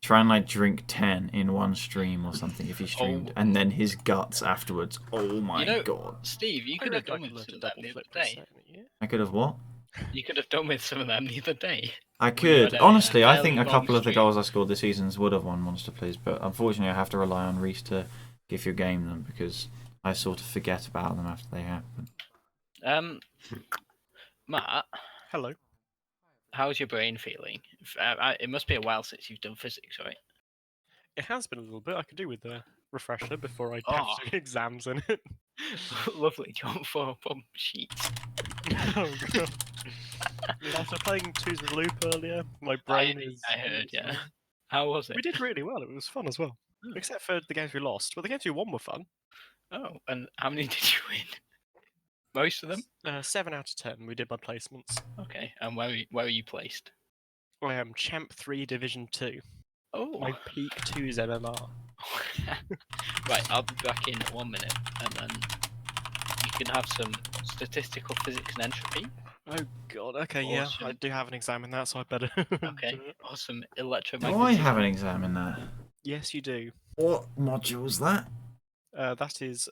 Speaker 1: Try and like drink 10 in one stream or something if he streamed, and then his guts afterwards. Oh my
Speaker 6: You know,
Speaker 1: god!
Speaker 6: Steve, you
Speaker 3: I
Speaker 6: could have
Speaker 3: reckon I
Speaker 6: done
Speaker 3: could
Speaker 6: with
Speaker 3: learn
Speaker 6: some
Speaker 3: to
Speaker 6: of them
Speaker 3: double
Speaker 6: the other
Speaker 3: flip for a
Speaker 6: day.
Speaker 3: second, yeah?
Speaker 1: I could have what?
Speaker 6: You could have done with some of them the other day.
Speaker 1: I
Speaker 6: Well, you
Speaker 1: could.
Speaker 6: had
Speaker 1: Honestly, I
Speaker 6: fairly
Speaker 1: think a
Speaker 6: long
Speaker 1: couple of the
Speaker 6: stream.
Speaker 1: goals I scored this season would have won Monster Please, but unfortunately I have to rely on Reese to give your game them because I sort of forget about them after they happen.
Speaker 6: Matt,
Speaker 3: Hello.
Speaker 6: how's your brain feeling? It must be a while since you've done physics, right?
Speaker 3: It has been a little bit. I could do with the refresher before I
Speaker 6: Oh.
Speaker 3: have to do exams in it.
Speaker 6: Lovely. Do you want 4 bomb sheets?
Speaker 3: Oh, God. After playing Twos with Loop earlier, my brain is.
Speaker 6: I heard, yeah. How was it?
Speaker 3: We did really well. It was fun as well.
Speaker 6: Oh.
Speaker 3: Except for the games we lost. But the games we won were fun.
Speaker 6: Oh, and how many did you win? Most of them?
Speaker 3: 7 out of 10. We did by placements.
Speaker 6: Okay, and where are you placed?
Speaker 3: I am Champ 3 Division 2.
Speaker 6: Oh,
Speaker 3: My peak 2's MMR.
Speaker 6: right. I'll be back in 1 minute, and then you can have some statistical physics and entropy.
Speaker 3: Oh god, okay, yeah. I
Speaker 6: Awesome.
Speaker 3: do have an exam in that, so I better.
Speaker 6: Okay,
Speaker 3: do it.
Speaker 6: or some
Speaker 1: Do
Speaker 6: electromagnetic.
Speaker 1: I have an exam in that?
Speaker 3: Yes, you do.
Speaker 1: What module was that?
Speaker 3: That is